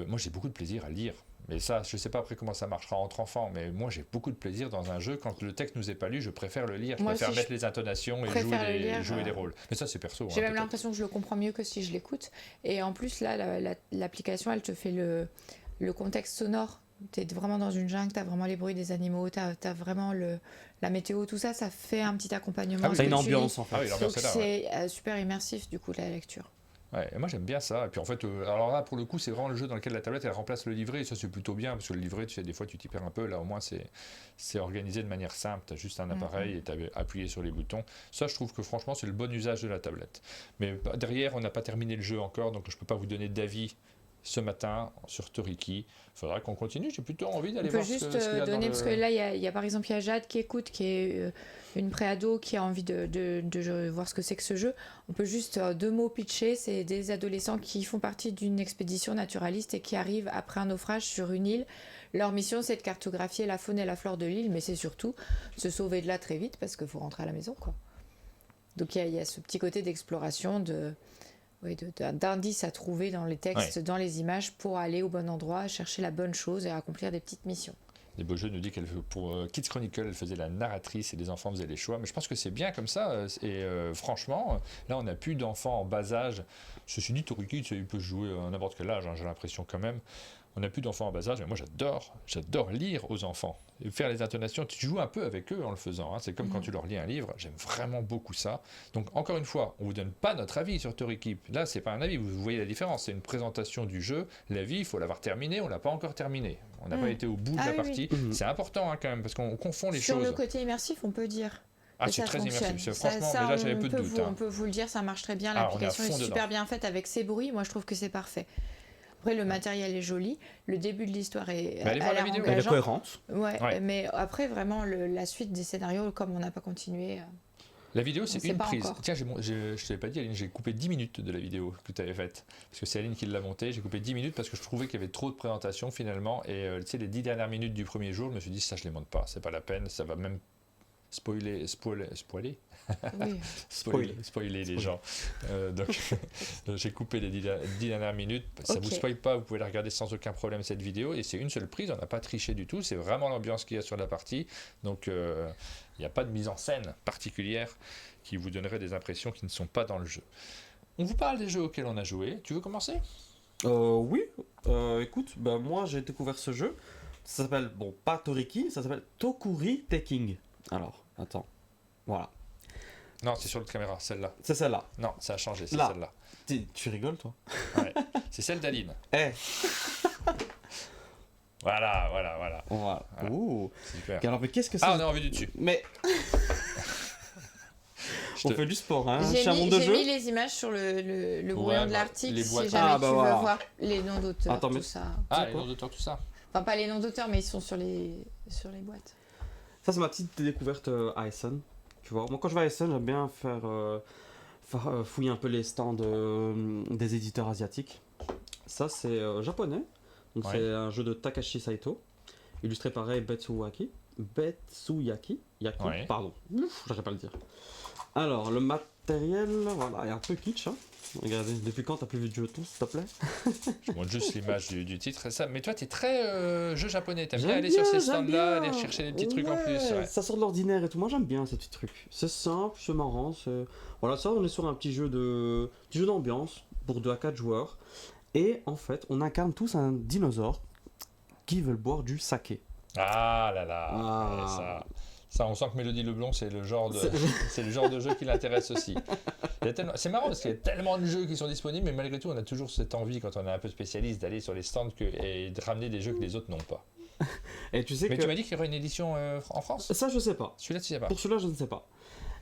moi, j'ai beaucoup de plaisir à lire. Mais ça, je sais pas après comment ça marchera entre enfants, mais moi j'ai beaucoup de plaisir dans un jeu. Quand le texte nous est pas lu, je préfère le lire, je préfère mettre les intonations et jouer des rôles. Mais ça c'est perso. J'ai même l'impression que je le comprends mieux que si je l'écoute. Et en plus là, l'application, elle te fait le contexte sonore. Tu es vraiment dans une jungle, tu as vraiment les bruits des animaux, tu as vraiment la météo, tout ça, ça fait un petit accompagnement. Ça a une ambiance en fait. Ah oui, l'ambiance est là, c'est super immersif du coup la lecture. Ouais, et moi j'aime bien ça. Et puis en fait, alors là pour le coup, c'est vraiment le jeu dans lequel la tablette elle remplace le livret. Et ça c'est plutôt bien parce que le livret, tu sais, des fois tu t'y perds un peu. Là au moins c'est organisé de manière simple. Tu as juste un appareil et tu as appuyé sur les boutons. Ça, je trouve que franchement, c'est le bon usage de la tablette. Mais derrière, on n'a pas terminé le jeu encore, donc je peux pas vous donner d'avis ce matin sur Toriki. Il faudra qu'on continue, j'ai plutôt envie d'aller On peut voir juste ce qu'il y a donner, dans parce que là, il y a par exemple, il y a Jade qui écoute, qui est une préado qui a envie de voir ce que c'est que ce jeu. On peut juste 2 mots pitcher, c'est des adolescents qui font partie d'une expédition naturaliste et qui arrivent après un naufrage sur une île. Leur mission, c'est de cartographier la faune et la flore de l'île, mais c'est surtout de se sauver de là très vite parce qu'il faut rentrer à la maison, quoi. Donc il y a ce petit côté d'exploration, d'indices à trouver dans les textes, dans les images, pour aller au bon endroit, chercher la bonne chose et accomplir des petites missions. Les beaux jeux nous dit qu'elle pour Kids Chronicle, elle faisait la narratrice et les enfants faisaient les choix. Mais je pense que c'est bien comme ça. Et franchement, là, on n'a plus d'enfants en bas âge. Ceci dit, Toriki, il peut jouer à n'importe quel âge, hein, j'ai l'impression quand même. On n'a plus d'enfants en bas âge, mais moi j'adore lire aux enfants. Et faire les intonations, tu joues un peu avec eux en le faisant. Hein. C'est comme quand tu leur lis un livre, j'aime vraiment beaucoup ça. Donc encore une fois, on ne vous donne pas notre avis sur Toriki. Là, c'est pas un avis, vous voyez la différence. C'est une présentation du jeu. L'avis, il faut l'avoir terminé, on ne l'a pas encore terminé. On n'a pas été au bout de la partie. C'est important hein, quand même, parce qu'on confond les choses. Sur le côté immersif, on peut dire. Ah, c'est très immersif. Franchement, mais là, j'avais peu de doute. On peut vous le dire, ça marche très bien. L'application est super bien faite avec ses bruits. Moi, je trouve que c'est parfait. Après, le matériel est joli, le début de l'histoire est engageant. Elle est cohérente. Ouais. Mais après, vraiment, la suite des scénarios, comme on n'a pas continué... La vidéo, c'est une prise. Encore. Tiens, je ne t'avais pas dit, Aline, j'ai coupé 10 minutes de la vidéo que tu avais faite. Parce que c'est Aline qui l'a montée. J'ai coupé 10 minutes parce que je trouvais qu'il y avait trop de présentations finalement. Et tu sais, les 10 dernières minutes du premier jour, je me suis dit, ça, je ne les monte pas. C'est pas la peine. Ça va même spoiler oui. spoiler les gens. Donc, j'ai coupé les 10 dernières minutes. Ça ne vous spoile pas, vous pouvez la regarder sans aucun problème cette vidéo. Et c'est une seule prise, on n'a pas triché du tout. C'est vraiment l'ambiance qu'il y a sur la partie. Donc, il n'y a pas de mise en scène particulière qui vous donnerait des impressions qui ne sont pas dans le jeu. On vous parle des jeux auxquels on a joué. Tu veux commencer ? Oui. Écoute, moi j'ai découvert ce jeu. Ça s'appelle, pas Toriki, ça s'appelle Tokuri Taking. Alors, attends. Voilà. Non, c'est sur l'autre caméra, celle-là. C'est celle-là. Non, ça a changé, c'est là. Celle-là. Tu rigoles, toi ? Ouais. C'est celle d'Aline. Voilà. Ouh. Super. Alors, mais qu'est-ce que c'est ? Ah, on est en vue du dessus. Mais... On fait du sport, hein. J'ai mis les images sur le brouillon de l'article si jamais tu veux voir les noms d'auteurs, tout ça. Ah, les noms d'auteurs, tout ça. Enfin, pas les noms d'auteurs, mais ils sont sur les boîtes. Ça, c'est ma petite découverte à Essen. Tu vois, moi, quand je vais à Essen, j'aime bien fouiller un peu les stands des éditeurs asiatiques. Ça, c'est japonais. Donc, c'est un jeu de Takashi Saito, illustré par Betsuyaki. Pardon, j'arrive pas à le dire. Alors, le matériel, voilà, est un peu kitsch. Hein. Regardez, depuis quand t'as plus vu de jeu s'il te plaît ? Je montre juste l'image du titre. Ça. Mais toi, t'es très jeu japonais. T'aimes bien aller sur ces stands-là, aller chercher des petits trucs en plus. Ouais. Ça sort de l'ordinaire et tout. Moi, j'aime bien ces petits trucs. C'est simple, c'est marrant. Voilà, ça, on est sur un petit jeu d'ambiance pour 2 à 4 joueurs. Et en fait, on incarne tous un dinosaure qui veut boire du saké. Ah là là. Ça, on sent que Mélodie Leblond, c'est le genre de jeu qui l'intéresse aussi. C'est marrant parce qu'il y a tellement de jeux qui sont disponibles, mais malgré tout, on a toujours cette envie, quand on est un peu spécialiste, d'aller sur les stands et de ramener des jeux que les autres n'ont pas. Et tu sais mais tu m'as dit qu'il y aurait une édition en France ? Ça, je sais pas. Celui-là, tu sais pas. Pour celui-là, je ne sais pas.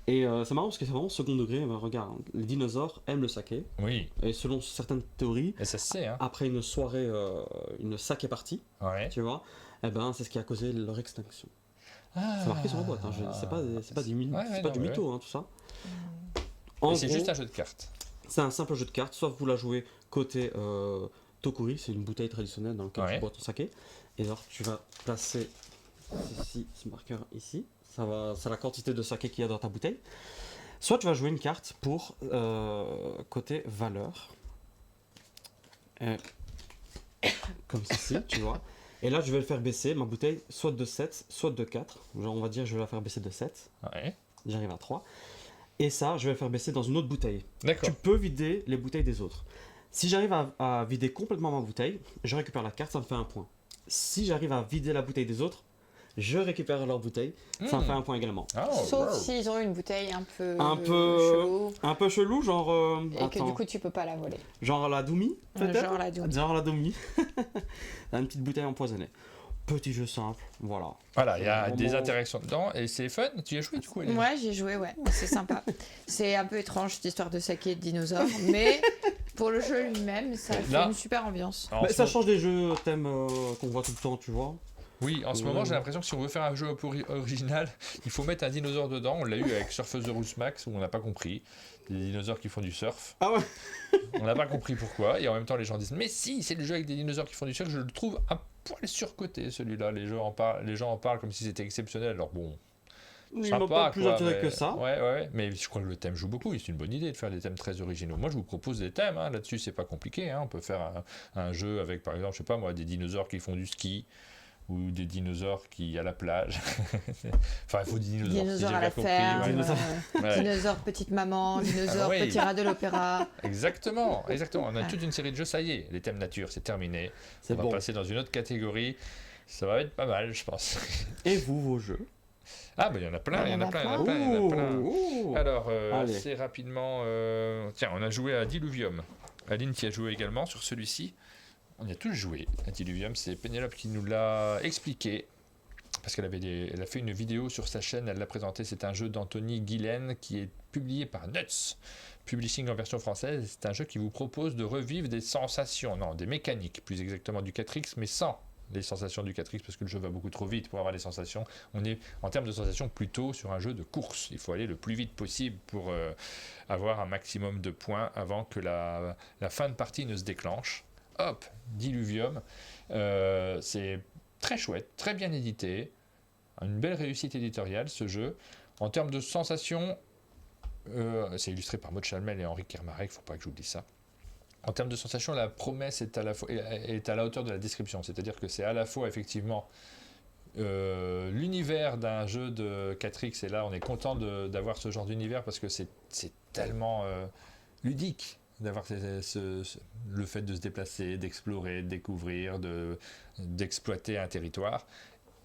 Et c'est marrant parce que c'est vraiment second degré. Regarde, les dinosaures aiment le saké. Oui. Et selon certaines théories, et ça se sait, hein. Après une soirée, une saké party, tu vois, c'est ce qui a causé leur extinction. C'est marqué sur la boîte, hein. C'est pas du mytho, hein, tout ça. C'est juste un jeu de cartes. C'est un simple jeu de cartes, sauf vous la jouez côté Tokuri, c'est une bouteille traditionnelle dans laquelle tu bois ton saké. Et alors tu vas placer ce marqueur ici, c'est la quantité de saké qu'il y a dans ta bouteille. Soit tu vas jouer une carte pour côté valeur. Comme ceci, tu vois. Et là, je vais le faire baisser, ma bouteille, soit de 7, soit de 4. Genre, on va dire, je vais la faire baisser de 7. Ouais. J'arrive à 3. Et ça, je vais le faire baisser dans une autre bouteille. D'accord. Tu peux vider les bouteilles des autres. Si j'arrive à vider complètement ma bouteille, je récupère la carte, ça me fait 1 point. Si j'arrive à vider la bouteille des autres, je récupère leur bouteille, ça me fait 1 point également. Sauf s'ils ont une bouteille un peu chelou. Un peu chelou, genre... et que du coup, tu peux pas la voler. Genre la Doumi, peut-être ? Genre la Doumi. Une petite bouteille empoisonnée. Petit jeu simple, voilà. Voilà, il y a des interactions dedans et c'est fun. Tu y as joué du coup, Aline ? Ouais, j'ai joué, c'est sympa. C'est un peu étrange cette histoire de saké de dinosaures, mais pour le jeu lui-même, ça fait une super ambiance. Ça change des jeux thèmes qu'on voit tout le temps, tu vois. Oui, en ce moment, j'ai l'impression que si on veut faire un jeu original, il faut mettre un dinosaure dedans. On l'a eu avec Surfeuse de Rousse Max, où on n'a pas compris. Des dinosaures qui font du surf. Ah ouais. On n'a pas compris pourquoi. Et en même temps, les gens disent, mais si, c'est le jeu avec des dinosaures qui font du surf. Je le trouve un poil surcoté, celui-là. Les gens en parlent comme si c'était exceptionnel. Alors bon... Il m'a pas plus intérêt que ça. Ouais, mais je crois que le thème joue beaucoup. C'est une bonne idée de faire des thèmes très originaux. Moi, je vous propose des thèmes. Là-dessus, c'est pas compliqué. On peut faire un jeu avec, par exemple, je sais pas moi, des dinosaures qui font du ski ou des dinosaures qui à la plage. Enfin, il faut des dinosaures à la ferme, dinosaures petite maman, dinosaures petit rat de l'opéra. Exactement. On a toute une série de jeux. Ça y est, les thèmes nature, c'est terminé. On va passer dans une autre catégorie. Ça va être pas mal, je pense. Et vous, vos jeux? Ah, il y en a plein, il y en a plein. Alors, c'est rapidement... Tiens, on a joué à Diluvium. Aline qui a joué également sur celui-ci. On y a tous joué à Diluvium. C'est Pénélope qui nous l'a expliqué. Parce qu'elle a fait une vidéo sur sa chaîne, elle l'a présenté. C'est un jeu d'Anthony Guilaine qui est publié par Nuts Publishing en version française. C'est un jeu qui vous propose de revivre des sensations, des mécaniques, plus exactement du 4X, mais sans les sensations du 4X, parce que le jeu va beaucoup trop vite pour avoir des sensations. On est en termes de sensations plutôt sur un jeu de course. Il faut aller le plus vite possible pour avoir un maximum de points avant que la fin de partie ne se déclenche. Hop, Diluvium. C'est très chouette, très bien édité. Une belle réussite éditoriale, ce jeu. En termes de sensations, c'est illustré par Maud Chalmel et Henri Kermarek, il ne faut pas que j'oublie ça. En termes de sensations, la promesse est à la hauteur de la description. C'est-à-dire que c'est à la fois, effectivement, l'univers d'un jeu de 4X. Et là, on est content d'avoir ce genre d'univers parce que c'est tellement ludique d'avoir le fait de se déplacer, d'explorer, de découvrir, d'exploiter un territoire.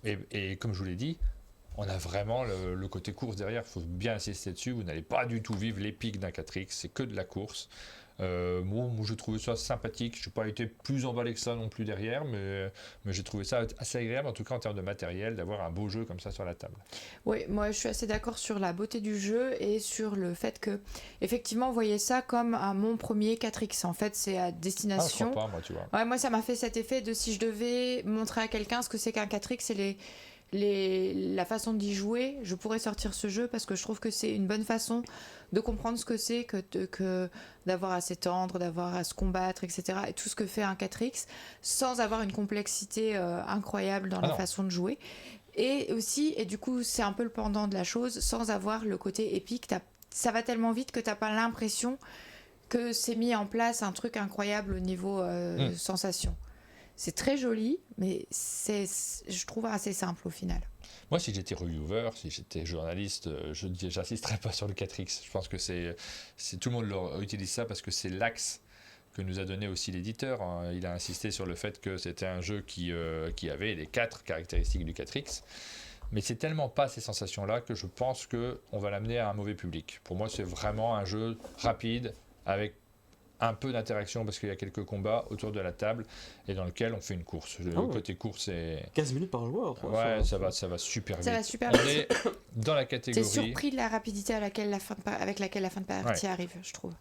Et comme je vous l'ai dit, on a vraiment le côté course derrière. Il faut bien insister dessus. Vous n'allez pas du tout vivre l'épique d'un 4X. C'est que de la course. Moi, je trouvais ça sympathique. Je n'ai pas été plus emballé que ça non plus derrière, mais j'ai trouvé ça assez agréable, en tout cas en termes de matériel, d'avoir un beau jeu comme ça sur la table. Oui, moi je suis assez d'accord sur la beauté du jeu et sur le fait que, effectivement, vous voyez ça comme mon premier 4X. En fait, c'est à destination. Je crois pas, moi, tu vois. Ouais, moi, ça m'a fait cet effet de si je devais montrer à quelqu'un ce que c'est qu'un 4X et la façon d'y jouer, je pourrais sortir ce jeu parce que je trouve que c'est une bonne façon de comprendre ce que c'est que d'avoir à s'étendre, d'avoir à se combattre, etc. Et tout ce que fait un 4X sans avoir une complexité incroyable dans la façon de jouer. Et aussi, et du coup, c'est un peu le pendant de la chose, sans avoir le côté épique. Ça va tellement vite que tu n'as pas l'impression que c'est mis en place un truc incroyable au niveau sensation. C'est très joli, mais je trouve assez simple au final. Moi, si j'étais reviewer, si j'étais journaliste, je n'insisterais pas sur le 4X. Je pense que tout le monde utilise ça parce que c'est l'axe que nous a donné aussi l'éditeur. Il a insisté sur le fait que c'était un jeu qui avait les 4 caractéristiques du 4X. Mais c'est tellement pas ces sensations-là que je pense qu'on va l'amener à un mauvais public. Pour moi, c'est vraiment un jeu rapide avec un peu d'interaction parce qu'il y a quelques combats autour de la table et dans lequel on fait une course. Le côté course est... 15 minutes par joueur. Ouais, ça va super vite. Ça va super vite. On est dans la catégorie... T'es surpris de la rapidité avec laquelle la fin de partie arrive, je trouve.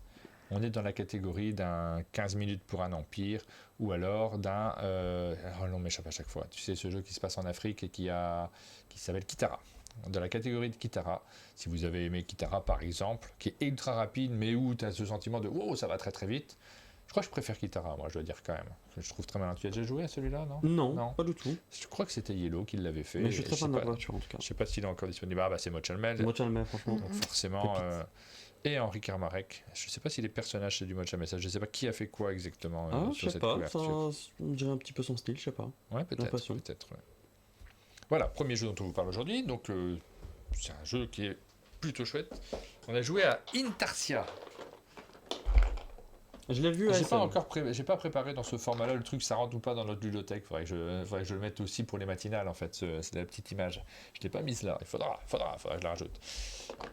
On est dans la catégorie d'un 15 minutes pour un empire ou alors d'un... le nom m'échappe à chaque fois. Tu sais, ce jeu qui se passe en Afrique et qui s'appelle Kitara. Dans la catégorie de Kitara, si vous avez aimé Kitara par exemple, qui est ultra rapide mais où tu as ce sentiment de wow, ça va très très vite, je crois que je préfère Kitara, moi je dois dire quand même. Je trouve très malin. Tu as déjà joué à celui-là, non? Non, pas du tout. Je crois que c'était Yellow qui l'avait fait. Mais je suis très fan de la voiture en tout cas. Je sais pas s'il est encore disponible. C'est Maud Chalmel. Maud Chalmel, franchement. Donc forcément. Et Henri Kermarek. Je sais pas si les personnages c'est du Maud Chalmel. Je sais pas qui a fait quoi exactement sur cette couverture. On dirait un petit peu son style, je sais pas. Ouais, peut-être. Ouais. Voilà, premier jeu dont on vous parle aujourd'hui. Donc, c'est un jeu qui est plutôt chouette. On a joué à Intarsia. Je l'ai vu. J'ai pas préparé dans ce format-là le truc, ça rentre ou pas dans notre ludothèque. Faudrait que je le mette aussi pour les matinales en fait. C'est la petite image. Je l'ai pas mise là. Il faudra que je la rajoute.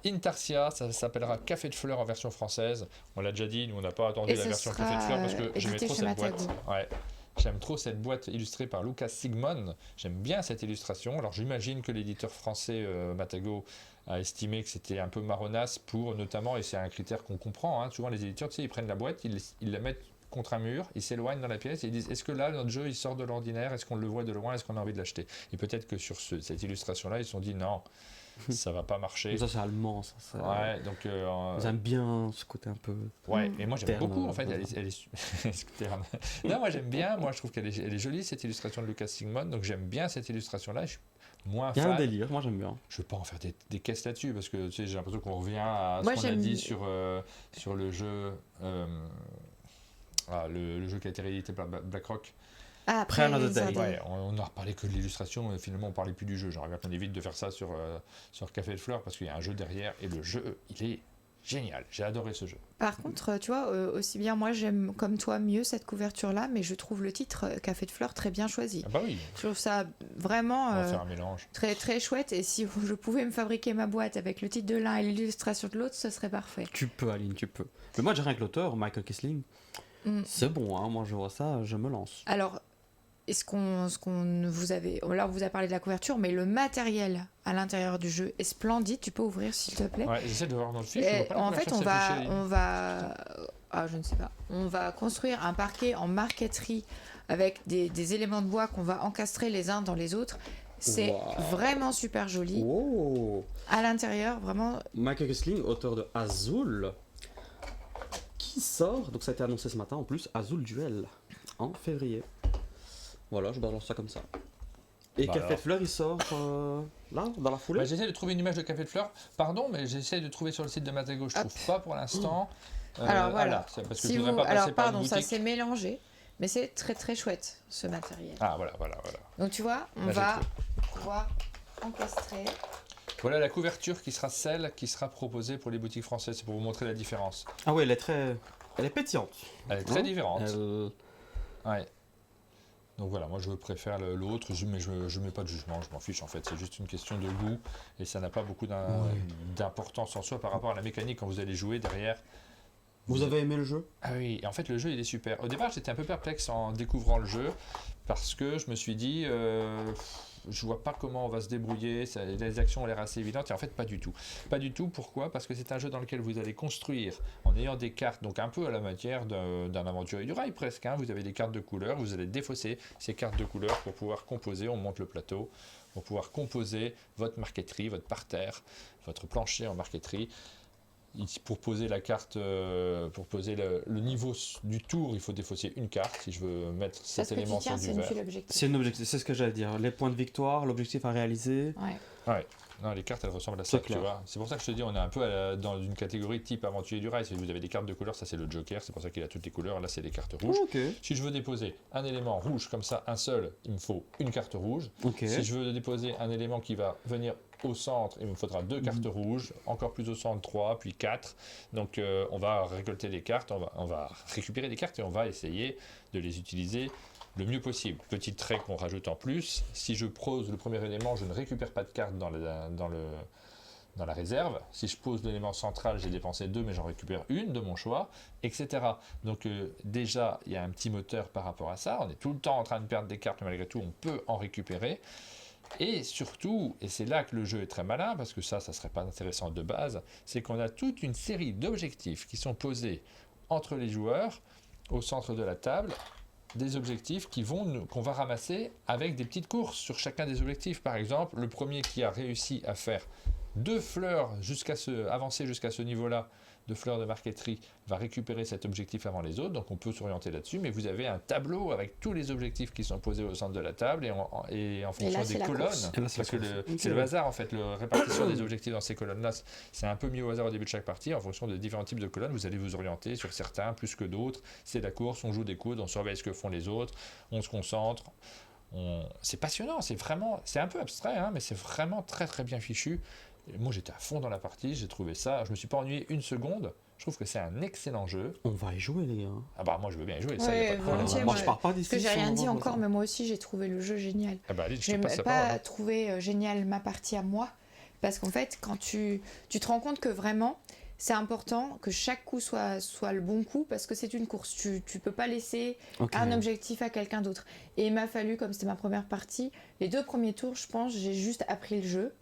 Intarsia, ça s'appellera Café de Fleurs en version française. On l'a déjà dit, nous on n'a pas attendu la version Café de Fleurs parce que j'aimais trop cette boîte. Ouais. J'aime trop cette boîte illustrée par Lucas Sigmon. J'aime bien cette illustration. Alors j'imagine que l'éditeur français Matago a estimé que c'était un peu marronasse pour notamment, et c'est un critère qu'on comprend, hein, souvent les éditeurs, tu sais, ils prennent la boîte, ils la mettent contre un mur, ils s'éloignent dans la pièce et ils disent est-ce que là notre jeu il sort de l'ordinaire, est-ce qu'on le voit de loin, est-ce qu'on a envie de l'acheter, et peut-être que sur cette illustration là ils se sont dit non, ça va pas marcher. Ça c'est allemand, ça. Ouais, donc j'aime bien ce côté un peu. Ouais, et moi j'aime terne, beaucoup en fait. Elle est terne. Non, moi j'aime bien. Moi je trouve qu'elle est jolie cette illustration de Lucas Sigmund. Donc j'aime bien cette illustration là. Je suis moins Il y a fan. un délire, moi j'aime bien. Je veux pas en faire des caisses là-dessus parce que tu sais, j'ai l'impression qu'on revient à ce Moi, qu'on a dit sur le jeu. Le jeu qui a été réédité par BlackRock. Ah, après Another Day. Ouais, on a reparlé que de l'illustration et finalement on parlait plus du jeu. J'aimerais bien qu'on évite de faire ça sur Café de Fleurs parce qu'il y a un jeu derrière et le jeu il est génial. J'ai adoré ce jeu. Par contre, tu vois, aussi bien moi j'aime comme toi mieux cette couverture-là, mais je trouve le titre Café de Fleurs très bien choisi. Ah bah oui. Je trouve ça vraiment On va faire un mélange. très très chouette. Et si je pouvais me fabriquer ma boîte avec le titre de l'un et l'illustration de l'autre, ce serait parfait. Tu peux, Aline, tu peux. Mais moi j'ai rien que l'auteur, Michael Kessling. C'est bon, hein, moi je vois ça, je me lance. Alors, est-ce qu'on vous avez... Là, on vous a parlé de la couverture, mais le matériel à l'intérieur du jeu est splendide. Tu peux ouvrir, s'il te plaît. Ouais, j'essaie de voir dans le film. En fait, on va... Ah, je ne sais pas. On va construire un parquet en marqueterie avec des éléments de bois qu'on va encastrer les uns dans les autres. C'est vraiment super joli. Wow. À l'intérieur, vraiment... Michael Kessling, auteur de Azul, qui sort, donc ça a été annoncé ce matin en plus, Azul Duel, en février. Voilà, je balance ça comme ça. Et Café de Fleurs, il sort là, dans la foulée. J'essaie de trouver une image de Café de Fleurs. Pardon, mais j'essaie de trouver sur le site de Matago. Je trouve pas pour l'instant. Alors voilà. Parce que je voudrais pas passer par une boutique. Ça s'est mélangé, mais c'est très très chouette ce matériel. Ah voilà. Donc tu vois, on va pouvoir encastrer. Voilà la couverture qui sera celle qui sera proposée pour les boutiques françaises. C'est pour vous montrer la différence. Ah oui, elle est pétillante. Elle est très différente. Ouais. Donc voilà, moi je préfère l'autre, mais je mets pas de jugement, je m'en fiche en fait, c'est juste une question de goût et ça n'a pas beaucoup d'importance en soi par rapport à la mécanique quand vous allez jouer derrière. Vous avez aimé le jeu ? Ah oui, et en fait le jeu il est super. Au départ j'étais un peu perplexe en découvrant le jeu parce que je me suis dit je vois pas comment on va se débrouiller, les actions ont l'air assez évidentes et en fait pas du tout. Pas du tout, pourquoi ? Parce que c'est un jeu dans lequel vous allez construire en ayant des cartes, donc un peu à la matière d'un aventurier du rail presque, hein. Vous avez des cartes de couleurs, vous allez défausser ces cartes de couleurs pour pouvoir composer, on monte le plateau, pour pouvoir composer votre marqueterie, votre parterre, votre plancher en marqueterie. Pour poser la carte, pour poser le niveau du tour, il faut défausser une carte. Si je veux mettre cet élément sur du vert. C'est un objectif, c'est ce que j'allais dire. Les points de victoire, l'objectif à réaliser. Ouais. Non, les cartes elles ressemblent à ça, tu vois. C'est pour ça que je te dis, on est un peu dans une catégorie type aventurier du rail. Si vous avez des cartes de couleur, ça c'est le Joker, c'est pour ça qu'il a toutes les couleurs. Là c'est les cartes rouges. Si je veux déposer un élément rouge comme ça, un seul, il me faut une carte rouge. Si je veux déposer un élément qui va venir au centre, il me faudra 2 cartes rouges, encore plus au centre 3, puis 4. Donc on va récolter les cartes, on va récupérer des cartes et on va essayer de les utiliser le mieux possible. Petit trait qu'on rajoute en plus, si je pose le premier élément, je ne récupère pas de carte dans la réserve. Si je pose l'élément central, j'ai dépensé 2, mais j'en récupère une de mon choix, etc. Donc déjà, il y a un petit moteur par rapport à ça. On est tout le temps en train de perdre des cartes, mais malgré tout, on peut en récupérer. Et surtout, et c'est là que le jeu est très malin, parce que ça serait pas intéressant de base, c'est qu'on a toute une série d'objectifs qui sont posés entre les joueurs, au centre de la table, des objectifs qu'on va ramasser avec des petites courses sur chacun des objectifs. Par exemple, le premier qui a réussi à faire 2 fleurs avancer jusqu'à ce niveau-là, de fleurs de marqueterie, va récupérer cet objectif avant les autres, donc on peut s'orienter là-dessus, mais vous avez un tableau avec tous les objectifs qui sont posés au centre de la table et en fonction des colonnes, parce que c'est le hasard en fait, la répartition des objectifs dans ces colonnes-là, c'est un peu mis au hasard au début de chaque partie, en fonction de différents types de colonnes, vous allez vous orienter sur certains plus que d'autres, c'est la course, on joue des coudes, on surveille ce que font les autres, on se concentre, c'est passionnant, c'est un peu abstrait, hein, mais c'est vraiment très très bien fichu. Et moi j'étais à fond dans la partie, j'ai trouvé ça, je me suis pas ennuyé une seconde. Je trouve que c'est un excellent jeu. On va y jouer les gars. Ah bah moi je veux bien y jouer, ça y a pas de problème. Moi je pars pas d'ici. Parce que j'ai rien dit encore, mais moi aussi j'ai trouvé le jeu génial. Ah bah allez, j'ai pas trouvé génial ma partie à moi, parce qu'en fait quand tu te rends compte que vraiment c'est important que chaque coup soit le bon coup, parce que c'est une course, tu peux pas laisser un objectif à quelqu'un d'autre. Et il m'a fallu, comme c'était ma première partie, les 2 premiers tours, je pense, j'ai juste appris le jeu.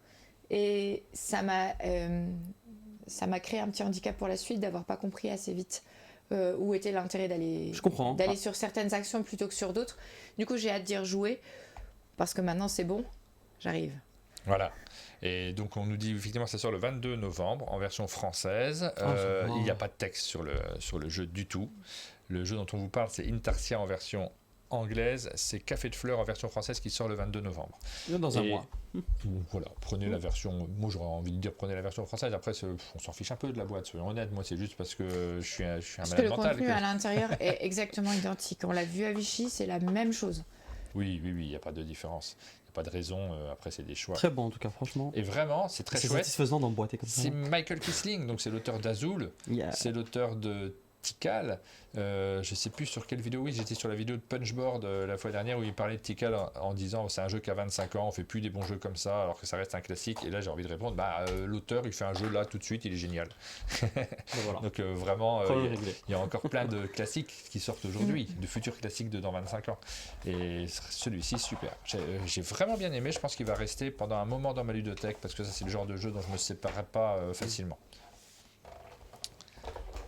Et ça m'a créé un petit handicap pour la suite d'avoir pas compris assez vite où était l'intérêt d'aller sur certaines actions plutôt que sur d'autres. Du coup, j'ai hâte d'y rejouer parce que maintenant c'est bon, j'arrive. Voilà. Et donc on nous dit effectivement ça sort le 22 novembre en version française. Il n'y a pas de texte sur le jeu du tout. Le jeu dont on vous parle, c'est Intarsia en version anglaise, c'est Café de Fleurs en version française qui sort le 22 novembre. Dans un mois. Voilà, prenez la version, moi j'aurais envie de dire prenez la version française, après on s'en fiche un peu de la boîte, soyons honnêtes, moi c'est juste parce que je suis un malade mental. Parce que le contenu à l'intérieur est exactement identique, on l'a vu à Vichy, c'est la même chose. Oui, il n'y a pas de différence. Pas de raison, après c'est des choix. Très bon en tout cas, franchement. Et vraiment, c'est très chouette. C'est satisfaisant d'emboîter comme ça. C'est Michael Kisling, donc c'est l'auteur d'Azul, c'est l'auteur de Tikal. Je sais plus sur quelle vidéo, oui, j'étais sur la vidéo de Punchboard la fois dernière où il parlait de Tikal en disant c'est un jeu qui a 25 ans, on fait plus des bons jeux comme ça alors que ça reste un classique. Et là j'ai envie de répondre, l'auteur il fait un jeu là tout de suite, il est génial. Voilà. Donc vraiment, il y a encore plein de classiques qui sortent aujourd'hui, de futurs classiques de dans 25 ans. Et celui-ci super. J'ai vraiment bien aimé, je pense qu'il va rester pendant un moment dans ma ludothèque parce que ça c'est le genre de jeu dont je me séparerai pas facilement.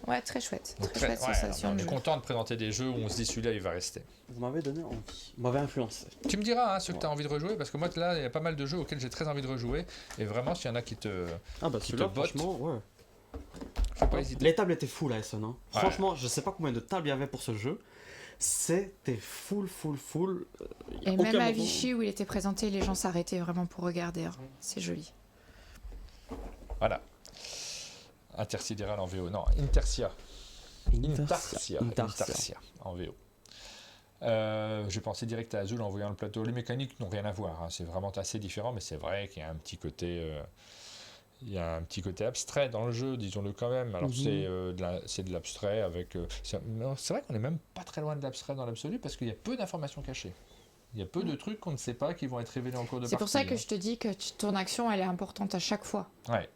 Ouais, très chouette. Très chouette sensation. On est content de présenter des jeux où on se dit celui-là il va rester. Vous m'avez donné envie. Vous m'avez influencé. Tu me diras ceux que tu as envie de rejouer parce que moi là il y a pas mal de jeux auxquels j'ai très envie de rejouer et vraiment s'il y en a qui te celui-là franchement ouais. Faut pas hésiter. Les tables étaient full à Essen. Hein. Ouais. Franchement, je sais pas combien de tables il y avait pour ce jeu. C'était full. Et même à Vichy où il était présenté, les gens s'arrêtaient vraiment pour regarder. C'est joli. Voilà. Intersidéral en VO, non, Intarsia en VO. J'ai pensé direct à Azul en voyant le plateau. Les mécaniques n'ont rien à voir, hein. C'est vraiment assez différent, mais c'est vrai qu'il y a un petit côté, abstrait dans le jeu, disons-le quand même. Alors c'est de l'abstrait avec. C'est vrai qu'on n'est même pas très loin de l'abstrait dans l'absolu parce qu'il y a peu d'informations cachées. Il y a peu de trucs qu'on ne sait pas qui vont être révélés en cours de partie. C'est pour ça que je te dis que ton action elle est importante à chaque fois. Ouais.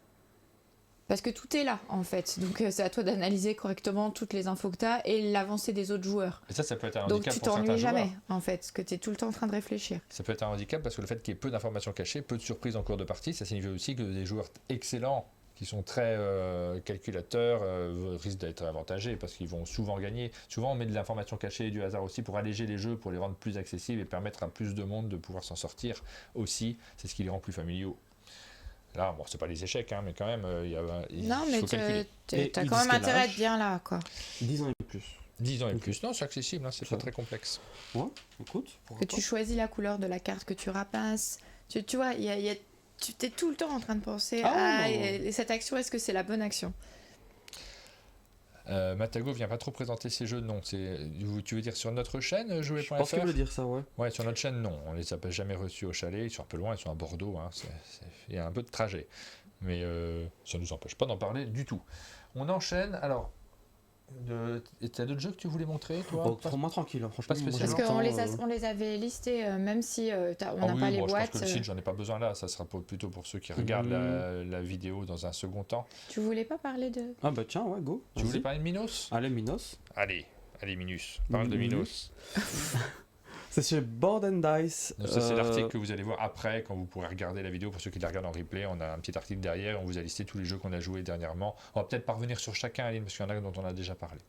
Parce que tout est là, en fait. Donc, c'est à toi d'analyser correctement toutes les infos que tu as et l'avancée des autres joueurs. Et ça peut être un handicap pour certains joueurs. Donc, tu t'ennuies jamais, en fait, parce que tu es tout le temps en train de réfléchir. Ça peut être un handicap parce que le fait qu'il y ait peu d'informations cachées, peu de surprises en cours de partie, ça signifie aussi que des joueurs excellents, qui sont très calculateurs, risquent d'être avantagés parce qu'ils vont souvent gagner. Souvent, on met de l'information cachée et du hasard aussi pour alléger les jeux, pour les rendre plus accessibles et permettre à plus de monde de pouvoir s'en sortir aussi. C'est ce qui les rend plus familiaux. Là, bon, c'est pas les échecs, hein, mais quand même, faut calculer. T'as quand même intérêt à être bien là, quoi. 10 ans et plus. 10 ans et plus. Non, c'est accessible, hein, c'est pas très complexe. Ouais, écoute. Tu choisis la couleur de la carte que tu ramasses. Tu vois, tu t'es tout le temps en train de penser cette action, est-ce que c'est la bonne action? Matago vient pas trop présenter ses jeux, non. Tu veux dire sur notre chaîne, jouer.fr? Je pense qu'il veut dire ça, ouais. Ouais, sur notre chaîne, non. On les a jamais reçus au chalet. Ils sont un peu loin, ils sont à Bordeaux. Hein. Il y a un peu de trajet. Mais ça ne nous empêche pas d'en parler du tout. On enchaîne. Alors, t'as d'autres jeux que tu voulais montrer, toi? Pour moi, tranquille, hein, franchement. Parce qu'on les avait listés, même si on n'a pas les boîtes. Je pense que le site, j'en ai pas besoin là. Ça sera plutôt pour ceux qui regardent la vidéo dans un second temps. Tu voulais pas parler de... Ah bah tiens, ouais, go. Tu voulais parler de Minos? Allez, Minos. Allez, Minus. Parle de Minos. C'est chez Board and Dice. Donc ça, c'est l'article que vous allez voir après, quand vous pourrez regarder la vidéo. Pour ceux qui la regardent en replay, on a un petit article derrière. On vous a listé tous les jeux qu'on a joués dernièrement. On va peut-être pas revenir sur chacun, Aline, parce qu'il y en a dont on a déjà parlé.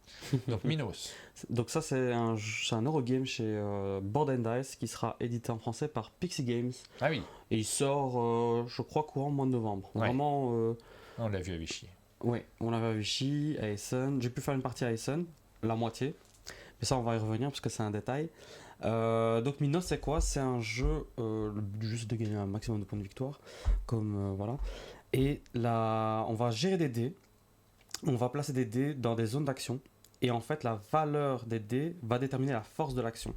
Donc Minos. Donc ça, c'est un Eurogame chez Board and Dice qui sera édité en français par Pixie Games. Ah oui. Et il sort, je crois, courant mois de novembre. Ouais. Vraiment. On l'a vu à Vichy. Oui, on l'avait à Vichy, à Essen. J'ai pu faire une partie à Essen, la moitié. Mais ça, on va y revenir parce que c'est un détail. Donc Minos, c'est quoi? C'est un jeu juste de gagner un maximum de points de victoire, comme voilà. Et là, on va gérer des dés, on va placer des dés dans des zones d'action, et en fait, la valeur des dés va déterminer la force de l'action.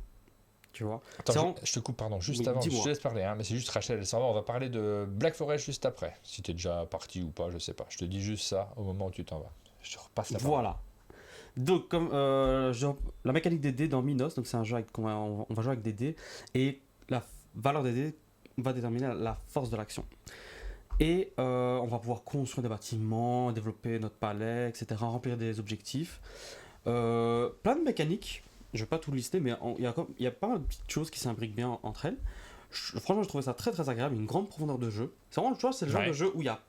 Tu vois? Attends, je te coupe, pardon, juste avant, je te laisse parler, hein, mais c'est juste Rachel, elle s'en va, on va parler de Black Forest juste après. Si t'es déjà parti ou pas, je sais pas. Je te dis juste ça au moment où tu t'en vas. Je te repasse la parole. Voilà. Donc, comme la mécanique des dés dans Minos, donc c'est un jeu avec, on va jouer avec des dés, et la valeur des dés va déterminer la force de l'action. Et on va pouvoir construire des bâtiments, développer notre palais, etc., remplir des objectifs. Plein de mécaniques, je ne vais pas tout lister, mais il y a pas mal de petites choses qui s'imbriquent bien entre elles. Franchement, je trouvais ça très très agréable, une grande profondeur de jeu. C'est vraiment, tu vois, c'est le genre de jeu où il y a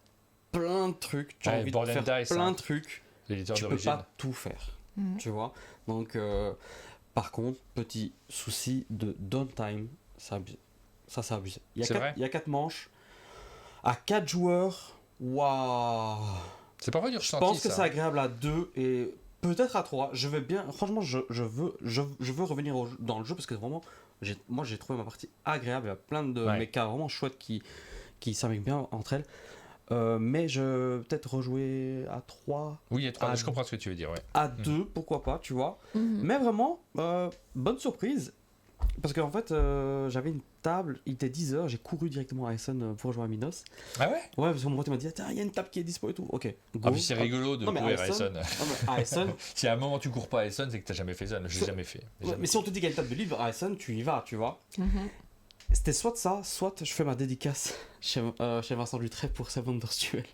plein de trucs, tu as envie de faire plein de trucs, tu peux pas tout faire, tu vois. Donc, par contre, petit souci de downtime, ça c'est abusé. Il y a 4 manches, à 4 joueurs, waouh. C'est pas vrai du ressenti. Je pense que c'est agréable à 2 et peut-être à 3. Je vais bien, franchement, je veux revenir dans le jeu parce que vraiment, moi j'ai trouvé ma partie agréable. Il y a plein de mechas vraiment chouettes qui s'amènent bien entre elles. Mais je vais peut-être rejouer à 3. Oui, à 3, je comprends ce que tu veux dire. Ouais. À 2, pourquoi pas, tu vois. Mais vraiment, bonne surprise. Parce qu'en fait, j'avais une table, il était 10h, j'ai couru directement à Essen pour jouer à Minos. Ah ouais? Ouais, parce que mon pote m'a dit, tiens, il y a une table qui est dispo et tout. Ok, go. Ah, puis c'est rigolo de courir à Essen. À Essen. Si à un moment tu cours pas à Essen, c'est que t'as jamais fait Essen. J'ai jamais fait. Mais si on te dit qu'il y a une table de livres à Essen, tu y vas, tu vois. C'était soit ça, soit je fais ma dédicace chez Vincent Lutret pour Seven Wonders Duel.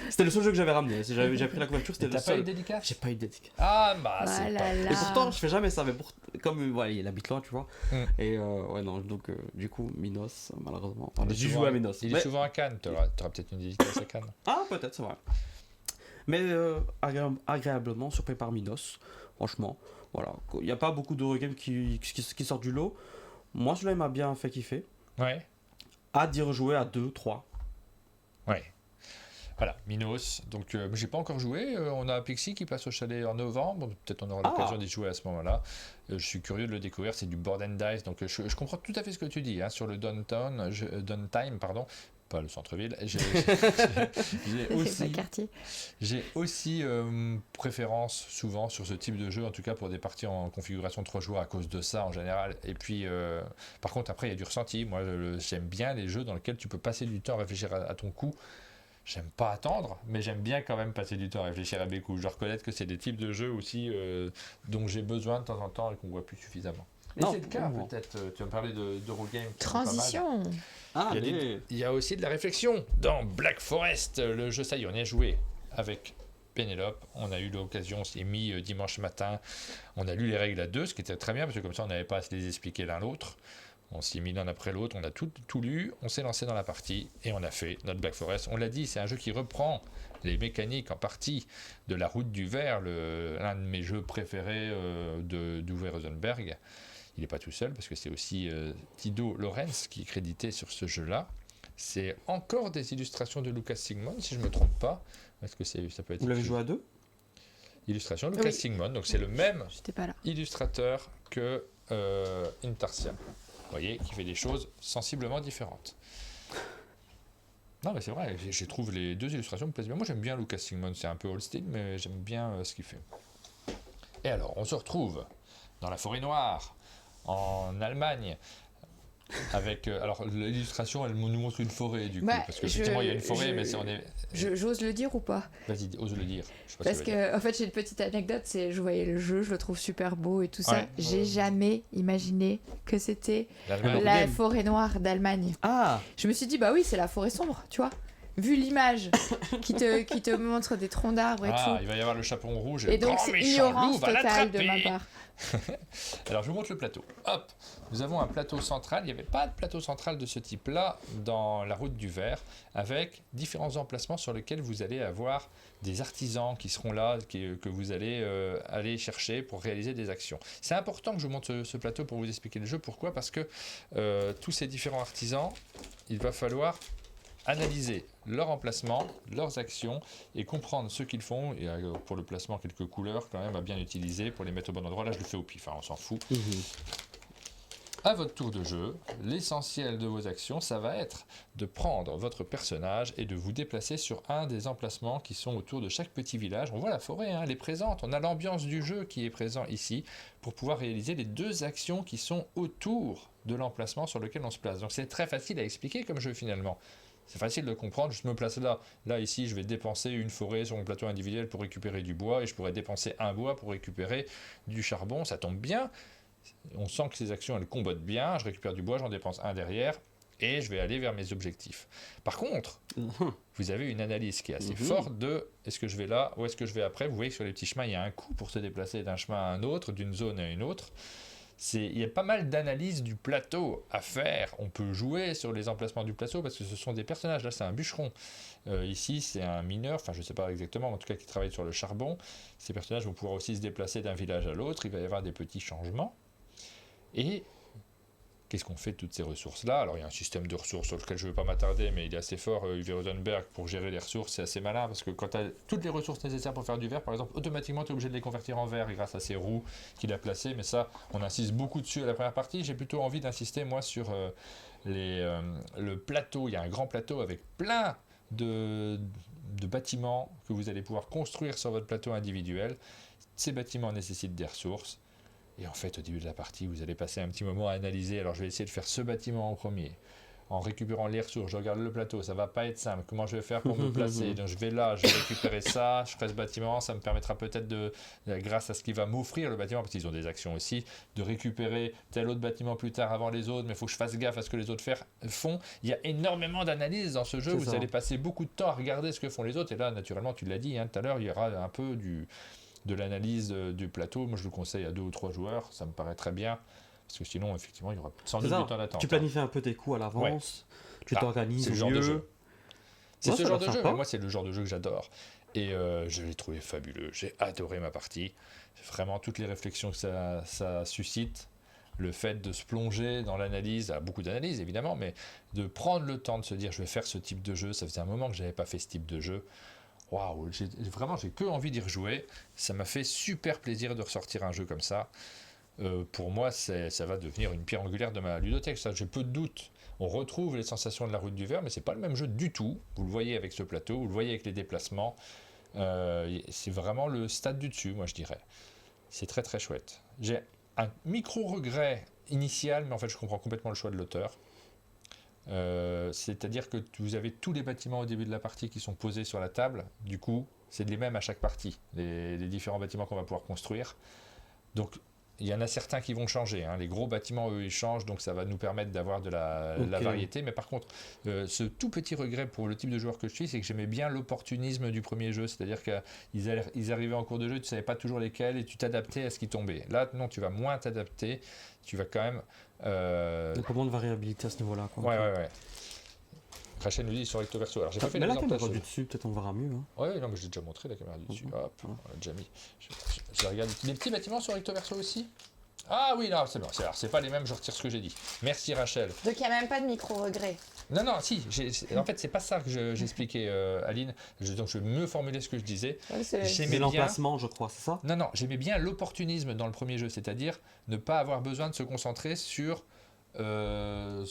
C'était le seul jeu que j'avais ramené. Si j'avais pris la couverture, c'était le seul. T'as pas eu de dédicace? J'ai pas eu de dédicace. Ah bah c'est pas... Et pourtant, je fais jamais ça. Mais comme voilà, il habite loin, tu vois. Et ouais, non, donc du coup, Minos, malheureusement. J'ai joué à Minos. Il est souvent à Cannes. T'auras peut-être une dédicace à Cannes. Ah, peut-être, c'est vrai. Mais agréablement surpris par Minos. Franchement, voilà. Il n'y a pas beaucoup d'Eurogames qui sortent du lot. Moi, celui-là, il m'a bien fait kiffer. Ouais. À d'y rejouer à 2, 3. Ouais. Voilà, Minos. Donc, j'ai pas encore joué. On a Pixie qui passe au chalet en novembre. Peut-être on aura l'occasion d'y jouer à ce moment-là. Je suis curieux de le découvrir. C'est du board and dice. Donc, je comprends tout à fait ce que tu dis sur le downtime, pardon. Pas le centre-ville. J'ai aussi préférence souvent sur ce type de jeu, en tout cas pour des parties en configuration 3 joueurs à cause de ça en général. Et puis, par contre, après, il y a du ressenti. Moi, j'aime bien les jeux dans lesquels tu peux passer du temps à réfléchir à ton coup. J'aime pas attendre, mais j'aime bien quand même passer du temps à réfléchir à mes coups. Je reconnais que c'est des types de jeux aussi dont j'ai besoin de temps en temps et qu'on voit plus suffisamment. Et c'est le cas, peut-être. Tu vas me parler d'Eurogame. Transition. Il y a aussi de la réflexion dans Black Forest, le jeu. Ça y est, on y a joué avec Pénélope. On a eu l'occasion, on s'est mis dimanche matin. On a lu les règles à 2, ce qui était très bien, parce que comme ça, on n'avait pas à se les expliquer l'un l'autre. On s'y est mis l'un après l'autre, on a tout lu, on s'est lancé dans la partie et on a fait notre Black Forest. On l'a dit, c'est un jeu qui reprend les mécaniques en partie de La Route du Ver, l'un de mes jeux préférés d'Uwe Rosenberg. Il n'est pas tout seul parce que c'est aussi Tito Lorenz qui est crédité sur ce jeu-là. C'est encore des illustrations de Lucas Sigmund, si je ne me trompe pas. Est-ce que ça peut être... Vous l'avez joué à 2 ? Illustration Lucas Sigmund, donc c'est le même illustrateur que Intarsia. Vous voyez, qui fait des choses sensiblement différentes. Non, mais c'est vrai, je trouve les deux illustrations me plaisent bien. Moi, j'aime bien Lucas Sigmund, c'est un peu old style, mais j'aime bien ce qu'il fait. Et alors, on se retrouve dans la forêt noire, en Allemagne, avec... alors, l'illustration, elle nous montre une forêt, du coup, parce qu'effectivement, il y a une forêt, mais on est... J'ose le dire ou pas? Vas-y, ose le dire. Parce que, en fait, j'ai une petite anecdote, je voyais le jeu, je le trouve super beau et tout ça. J'ai jamais imaginé que c'était la forêt noire d'Allemagne. Ah! Je me suis dit, bah oui, c'est la forêt sombre, tu vois. Vu l'image qui te montre des troncs d'arbres et tout. Il va y avoir le chaperon rouge et donc c'est ignorance totale de ma part. Alors je vous montre le plateau. Hop, nous avons un plateau central. Il n'y avait pas de plateau central de ce type-là dans la route du Ver, avec différents emplacements sur lesquels vous allez avoir des artisans qui seront là, que vous allez aller chercher pour réaliser des actions. C'est important que je vous montre ce plateau pour vous expliquer le jeu. Pourquoi ? Parce que tous ces différents artisans, il va falloir analyser leur emplacement, leurs actions et comprendre ce qu'ils font. Et pour le placement, quelques couleurs quand même à bien utiliser pour les mettre au bon endroit. Là, je le fais au pif, on s'en fout. À votre tour de jeu, l'essentiel de vos actions, ça va être de prendre votre personnage et de vous déplacer sur un des emplacements qui sont autour de chaque petit village. On voit la forêt, elle est présente. On a l'ambiance du jeu qui est présent ici pour pouvoir réaliser les deux actions qui sont autour de l'emplacement sur lequel on se place. Donc c'est très facile à expliquer comme jeu finalement. C'est facile de comprendre, je me place là. Là, ici, je vais dépenser une forêt sur mon plateau individuel pour récupérer du bois et je pourrais dépenser un bois pour récupérer du charbon. Ça tombe bien. On sent que ces actions, elles combattent bien. Je récupère du bois, j'en dépense un derrière et je vais aller vers mes objectifs. Par contre, vous avez une analyse qui est assez forte de est-ce que je vais là ou est-ce que je vais après. Vous voyez que sur les petits chemins, il y a un coût pour se déplacer d'un chemin à un autre, d'une zone à une autre. Il y a pas mal d'analyses du plateau à faire. On peut jouer sur les emplacements du plateau parce que ce sont des personnages. Là, c'est un bûcheron. Ici, c'est un mineur. Enfin, je ne sais pas exactement, mais en tout cas, qui travaille sur le charbon. Ces personnages vont pouvoir aussi se déplacer d'un village à l'autre. Il va y avoir des petits changements. Et qu'est-ce qu'on fait de toutes ces ressources-là? Alors, il y a un système de ressources sur lequel je ne veux pas m'attarder, mais il est assez fort, Uwe Rosenberg, pour gérer les ressources. C'est assez malin, parce que quand tu as toutes les ressources nécessaires pour faire du verre, par exemple, automatiquement, tu es obligé de les convertir en verre grâce à ces roues qu'il a placées. Mais ça, on insiste beaucoup dessus à la première partie. J'ai plutôt envie d'insister, moi, sur le plateau. Il y a un grand plateau avec plein de bâtiments que vous allez pouvoir construire sur votre plateau individuel. Ces bâtiments nécessitent des ressources. Et en fait, au début de la partie, vous allez passer un petit moment à analyser. Alors, je vais essayer de faire ce bâtiment en premier. En récupérant les ressources, je regarde le plateau, ça va pas être simple. Comment je vais faire pour me placer? Donc, je vais là, je vais récupérer ça, je ferai ce bâtiment. Ça me permettra peut-être grâce à ce qu'il va m'offrir le bâtiment, parce qu'ils ont des actions aussi, de récupérer tel autre bâtiment plus tard avant les autres. Mais il faut que je fasse gaffe à ce que les autres font. Il y a énormément d'analyses dans ce jeu. Vous allez passer beaucoup de temps à regarder ce que font les autres. Et là, naturellement, tu l'as dit tout à l'heure, il y aura un peu de l'analyse du plateau. Moi, je le conseille à 2 ou 3 joueurs, ça me paraît très bien, parce que sinon, effectivement, il y aura sans doute du temps d'attente. Tu planifies un peu tes coups à l'avance, tu t'organises c'est au le genre mieux. de jeu. C'est ce genre de jeu, mais moi, c'est le genre de jeu que j'adore. Et je l'ai trouvé fabuleux. J'ai adoré ma partie. Vraiment, toutes les réflexions que ça suscite, le fait de se plonger dans l'analyse, beaucoup d'analyses évidemment, mais de prendre le temps de se dire, je vais faire ce type de jeu. Ça faisait un moment que je n'avais pas fait ce type de jeu. Waouh, j'ai que envie d'y rejouer. Ça m'a fait super plaisir de ressortir un jeu comme ça. Pour moi, ça va devenir une pierre angulaire de ma ludothèque. Ça, j'ai peu de doute. On retrouve les sensations de la route du verre, mais c'est pas le même jeu du tout. Vous le voyez avec ce plateau, vous le voyez avec les déplacements. C'est vraiment le stade du dessus, moi je dirais. C'est très très chouette. J'ai un micro regret initial, mais en fait je comprends complètement le choix de l'auteur. C'est-à-dire que vous avez tous les bâtiments au début de la partie qui sont posés sur la table. Du coup, c'est les mêmes à chaque partie, les différents bâtiments qu'on va pouvoir construire. Donc, il y en a certains qui vont changer. Les gros bâtiments, eux, ils changent, donc ça va nous permettre d'avoir de la variété. Mais par contre, ce tout petit regret pour le type de joueur que je suis, c'est que j'aimais bien l'opportunisme du premier jeu. C'est-à-dire qu'ils arrivaient en cours de jeu, tu ne savais pas toujours lesquels et tu t'adaptais à ce qui tombait. Là, non, tu vas moins t'adapter. Tu vas quand même... Donc, comment de variabilité à ce niveau-là, quoi. Ouais. Rachel nous dit sur recto verso. Alors j'ai pas fait la l'exemple caméra du dessus, peut-être on verra mieux. Ouais, non, mais je l'ai déjà montré la caméra du dessus. Hop, on l'a déjà mis. Je regarde les petits bâtiments sur recto verso aussi. Ah oui, non, c'est bon. Alors c'est pas les mêmes, je retire ce que j'ai dit. Merci Rachel. Donc il n'y a même pas de micro-regret. Non, si. En fait, c'est pas ça que j'expliquais, Aline. Donc je vais mieux formuler ce que je disais. J'aimais l'emplacement, je crois, c'est ça? Non, j'aimais bien l'opportunisme dans le premier jeu, c'est-à-dire ne pas avoir besoin de se concentrer sur... je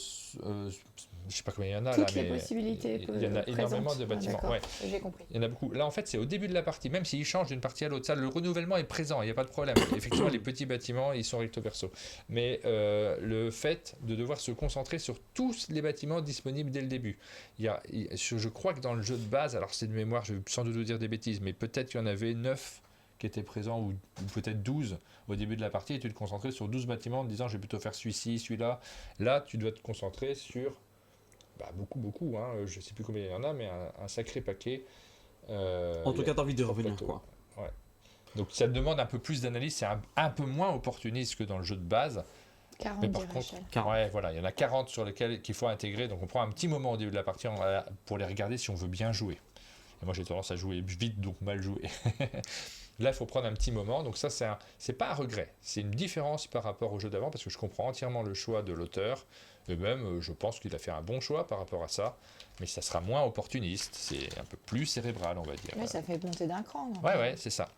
sais pas combien il y en a toutes là, les possibilités. Il y en a énormément de bâtiments. Ouais. J'ai compris. Il y en a beaucoup. Là, en fait, c'est au début de la partie, même s'ils changent d'une partie à l'autre. Ça, le renouvellement est présent, il n'y a pas de problème. Effectivement, les petits bâtiments, ils sont recto verso. Mais le fait de devoir se concentrer sur tous les bâtiments disponibles dès le début. Je crois que dans le jeu de base, alors c'est de mémoire, je vais sans doute vous dire des bêtises, mais peut-être qu'il y en avait 9 qui étaient présents, ou peut-être 12 au début de la partie, et tu te concentrais sur 12 bâtiments en te disant je vais plutôt faire celui-ci, celui-là. Là, tu dois te concentrer sur beaucoup, je ne sais plus combien il y en a, mais un sacré paquet. En tout cas, tu as envie de revenir, quoi. Ouais. Donc ça te demande un peu plus d'analyse, c'est un peu moins opportuniste que dans le jeu de base. 40, mais par contre, il y en a 40 sur lesquels qu'il faut intégrer, donc on prend un petit moment au début de la partie pour les regarder si on veut bien jouer. Et moi j'ai tendance à jouer vite, donc mal jouer. Là, il faut prendre un petit moment. Donc ça, c'est pas un regret. C'est une différence par rapport au jeu d'avant, parce que je comprends entièrement le choix de l'auteur. Et même, je pense qu'il a fait un bon choix par rapport à ça. Mais ça sera moins opportuniste. C'est un peu plus cérébral, on va dire. Oui, ça fait monter d'un cran. Ouais, c'est ça.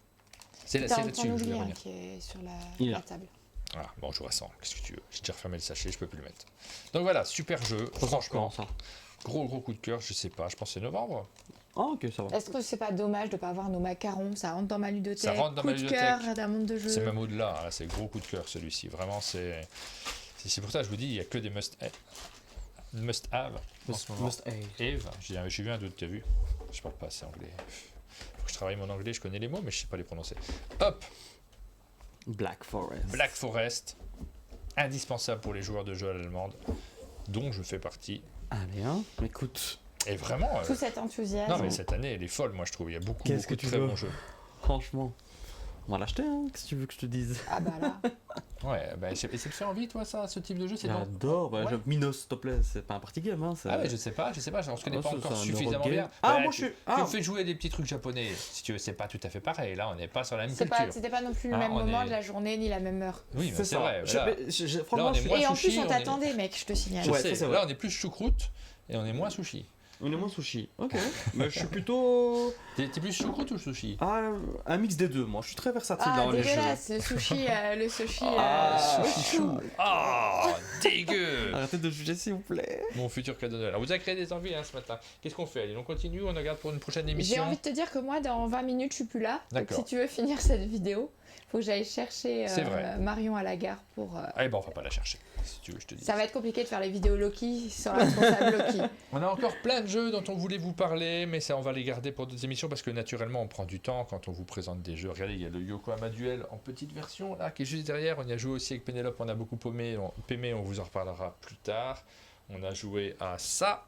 C'est là-dessus que je voulais revenir. Qui est sur la table. Voilà, bon, on joue à 100. Qu'est-ce que tu veux? J'ai déjà refermé le sachet, je peux plus le mettre. Donc voilà, super jeu. Franchement, ça. Gros coup de cœur, je sais pas. Je pense que c'est novembre. Ah, ok, ça va. Est-ce que c'est pas dommage de ne pas avoir nos macarons? Ça rentre dans ma ludothèque. Ça rentre dans ma ludothèque. Coup de cœur d'un monde de jeu. C'est même au-delà. C'est gros coup de cœur celui-ci. Vraiment, c'est pour ça que je vous dis, il n'y a que des must-have en ce moment. J'ai vu un doute, t'as vu? Je parle pas assez anglais. Faut que je travaille mon anglais, je connais les mots, mais je sais pas les prononcer. Hop! Black Forest. Indispensable pour les joueurs de jeux à l'allemande, dont je fais partie. Allez, écoute. Et vraiment. Tout cet enthousiasme. Non, mais cette année, elle est folle, moi, je trouve. Il y a beaucoup de très bons jeux. Franchement. On va l'acheter, hein, qu'est-ce que tu veux que je te dise? Ah bah là. Ouais, bah, et ça te fait envie, toi, ça, ce type de jeu? J'adore, bah, Ouais. Minos, s'il te plaît, c'est pas un party game. Hein, Ah ouais, je sais pas, on se connaît Ah, pas c'est encore un suffisamment Eurogame. bien. Ah, Ouais, moi je suis. Tu Ah, me fais jouer des petits trucs japonais, si tu veux, c'est pas tout à fait pareil, là on n'est pas sur la même culture. C'était pas non plus le Ah, même on moment est- de la journée ni la même heure. Oui, mais c'est c'est ça. vrai. Je- Là, mais franchement, on est je- moins Et en sushi, plus, on on est- t'attendait, mec, je te signale. je Ouais, sais, ça, c'est là vrai. on est plus choucroute et on est moins sushi. on est moins sushi. Ok. Mais je suis plutôt. T'es plus choucroute ou sushi? Ah, un mix des deux, moi. Je suis très versatile Ah, dans les jeux. dégueulasse, le sushi. Ah, Sushi chou. Ah, dégueu. Arrêtez de juger, s'il vous plaît. Mon futur cadeau de Noël. Alors, vous avez créé des envies ce matin. Qu'est-ce qu'on fait? Allez, on continue, on regarde pour une prochaine J'ai émission. envie de te dire que moi, dans 20 minutes, je suis plus là. Donc, D'accord. si tu veux finir cette vidéo, faut que j'aille chercher C'est vrai. Marion à la gare pour. Allez, bon, on va pas la chercher, si tu veux, je te dis. Ça va être compliqué de faire les vidéos Loki sans la responsable Loki. On a encore plein de jeux dont on voulait vous parler, mais ça, on va les garder pour d'autres émissions parce que naturellement, on prend du temps quand on vous présente des jeux. Regardez, il y a le Yokohama Duel en petite version là qui est juste derrière. On y a joué aussi avec Pénélope, on a beaucoup paumé, on vous en reparlera plus tard. On a joué à ça.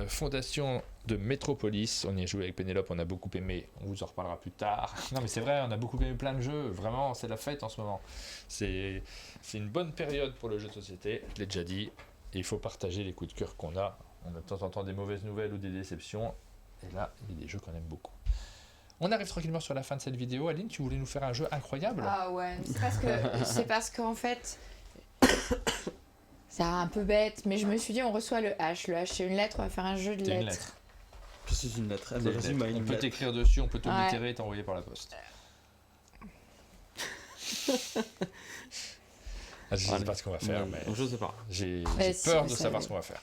Fondation de Metropolis, on y a joué avec Pénélope, on a beaucoup aimé, on vous en reparlera plus tard. Non mais c'est vrai, on a beaucoup aimé plein de jeux, vraiment c'est la fête en ce moment. C'est une bonne période pour le jeu de société, je l'ai déjà dit, et il faut partager les coups de cœur qu'on a. On a de temps en temps des mauvaises nouvelles ou des déceptions, et là il y a des jeux qu'on aime beaucoup. On arrive tranquillement sur la fin de cette vidéo. Aline, tu voulais nous faire un jeu incroyable? Ah ouais, c'est parce qu'en fait. C'est un peu bête, mais je me suis dit, on reçoit le H. Le H, c'est une lettre, on va faire un jeu de C'est une lettres. lettre. Je suis une lettre. Elle C'est me une résume lettre. à une On peut lettre. t'écrire dessus, on peut te Ouais. litérer et t'envoyer par la poste. Ah, je sais Allez. pas ce qu'on va faire, Non, mais je sais pas. j'ai Mais si, peur vous de savez. savoir ce qu'on va faire.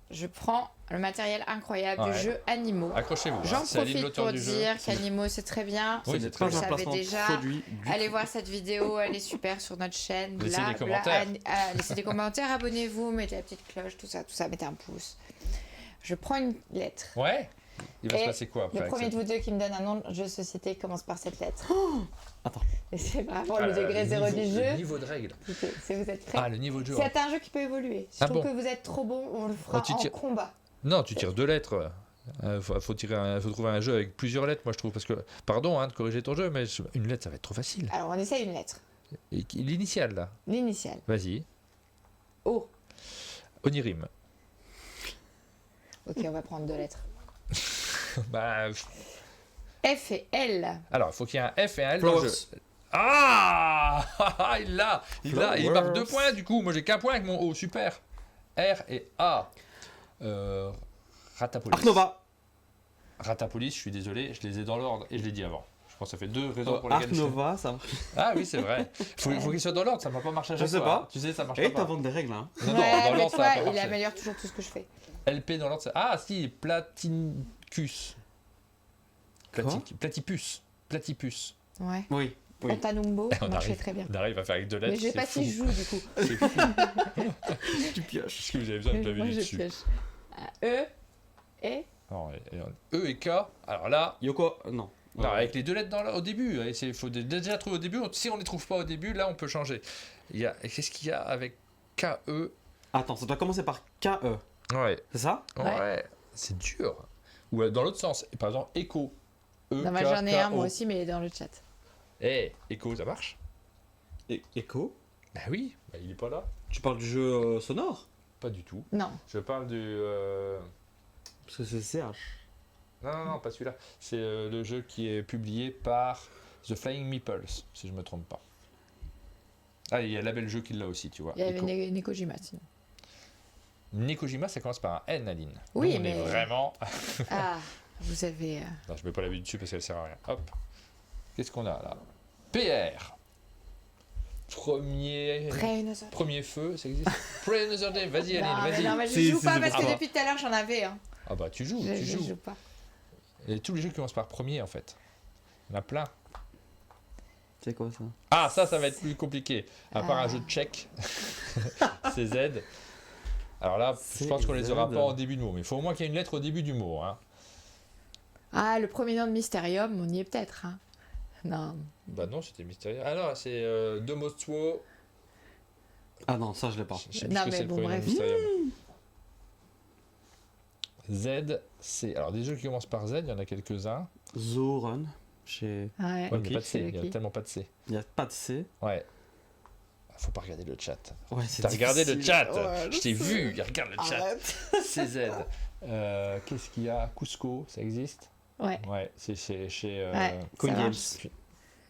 Je prends le matériel incroyable Ouais. du jeu Animaux. Accrochez-vous. J'en hein. C'est Aline, profite l'auteur pour du jeu. dire qu'Animaux, c'est très bien. Oui, Ce c'est n'est très pas bien. un Vous savez placement déjà. produit du Allez tout. voir cette vidéo, elle est super sur notre chaîne. Laissez des commentaires. Laissez des commentaires, abonnez-vous, mettez la petite cloche, tout ça, mettez un pouce. Je prends une lettre. Ouais. Il va se Et passer quoi après Le avec premier de cette- vous deux qui me donne un nom de jeu de société commence par cette lettre. Attends. Et c'est vraiment Ah, le degré zéro du le jeu. niveau de règle. Si vous êtes prêts. Ah, le niveau de jeu. C'est un jeu qui peut évoluer. Si Ah je trouve bon. que vous êtes trop bon, on le fera Oh, tu en tires- combat. Non, tu tires 2 lettres. Faut trouver un jeu avec plusieurs lettres, moi je trouve. Parce que, pardon de corriger ton jeu, mais une lettre ça va être trop facile. Alors on essaye une lettre. Et l'initiale là. L'initiale. Vas-y. O. Onirim. Ok, on va prendre 2 lettres. Bah, F et L. alors, il faut qu'il y ait un F et un L dans le Flowers. jeu. Ah il l'a. Il marque 2 Flowers. points du coup. Moi j'ai qu'un point avec mon O. Super. R et A. Ratapolis. Ark-Nova. Ratapolis, je suis désolé, je les ai dans l'ordre et je l'ai dit avant. Je pense que ça fait 2 raisons pour lesquelles. Ark-Nova, ça. Ah oui, c'est vrai. Faut qu'ils soient dans l'ordre, ça ne va pas marcher à Je chaque sais fois. pas. Tu sais, ça marche Et pas. t'inventes des règles, hein. Non, non, Ouais, dans mais l'ordre, tu ça va vois, pas il marcher. améliore toujours tout ce que je fais. LP dans l'ordre, ah si, Platincus. Platypus. Platypus. Ouais. Oui. Oui. Pantanumbo, ça On marchait arrive. très bien. On arrive à faire avec 2 lettres. Mais je sais c'est pas fou. si je joue du coup. C'est fou. Tu pioches. Est-ce que vous avez besoin de Moi, clavier je dessus pioche. E et Non, E et K. Alors là, Yoko, non. non, avec les 2 lettres au début, il faut déjà trouver au début. Si on ne les trouve pas au début, là on peut changer. Qu'est-ce qu'il y a avec KE? Attends, ça doit commencer par KE. Ouais. C'est ça? Ouais. C'est dur. Ou dans l'autre sens. Par exemple, écho. Non, bah, j'en ai un moi aussi, mais il est dans le chat. Écho, ça marche? Echo. Bah oui, bah, il est pas là. Tu parles du jeu sonore? Pas du tout. Non. Je parle du. Parce que c'est CH. Non, pas celui-là. C'est le jeu qui est publié par The Flying Meeples, si je me trompe pas. Ah, il y a Label Jeu qui l'a aussi, tu vois. Il y avait Echo. Nekojima sinon. Nekojima, ça commence par un N, Aline. Oui, Nous, on mais- est vraiment. Ah, vous avez. Non, je mets pas la vue dessus parce qu'elle sert à rien. Hop. Qu'est-ce qu'on a là? PR. Premier feu, ça existe. Pray Another Day. Vas-y, Non, Aline, mais non, vas-y. mais je Si, joue si, pas c'est parce pour que toi. depuis tout à l'heure j'en avais. Hein. Ah bah tu joues, Je tu joues. joue pas. Et tous les jeux qui commencent par premier en fait. Il y en a plein. C'est quoi ça? Ah, ça va être plus compliqué. À part un Ah. jeu de tchèque. C'est Z. Alors là, je pense qu'on les aura CZ. pas en début de mot. Mais il faut au moins qu'il y ait une lettre au début du mot. Hein. Ah, le premier nom de Mysterium, on y est peut-être. Hein. Non. Bah non, c'était mystérieux. Ah non, c'est Domostwo. Ah non, ça je l'ai pas. Je sais plus Non, ce que mais c'est le bon, premier nom de bref. Mysterium. Z, c'est. Alors des jeux qui commencent par Z, il y en a quelques-uns. Zoran. chez... Ouais. Ouais, mais il n'y a pas de C, C'est il y a Lucky. tellement pas de C. Il n'y a pas de C. Ouais. Faut pas regarder le chat. Ouais, c'est T'as regardé le difficile. chat. Ouais, Je t'ai sais. vu, il regarde le chat. Arrête. CZ. Qu'est-ce qu'il y a? Cusco, ça existe? Ouais. Ouais, c'est chez Ouais, Queen ça Games. marche.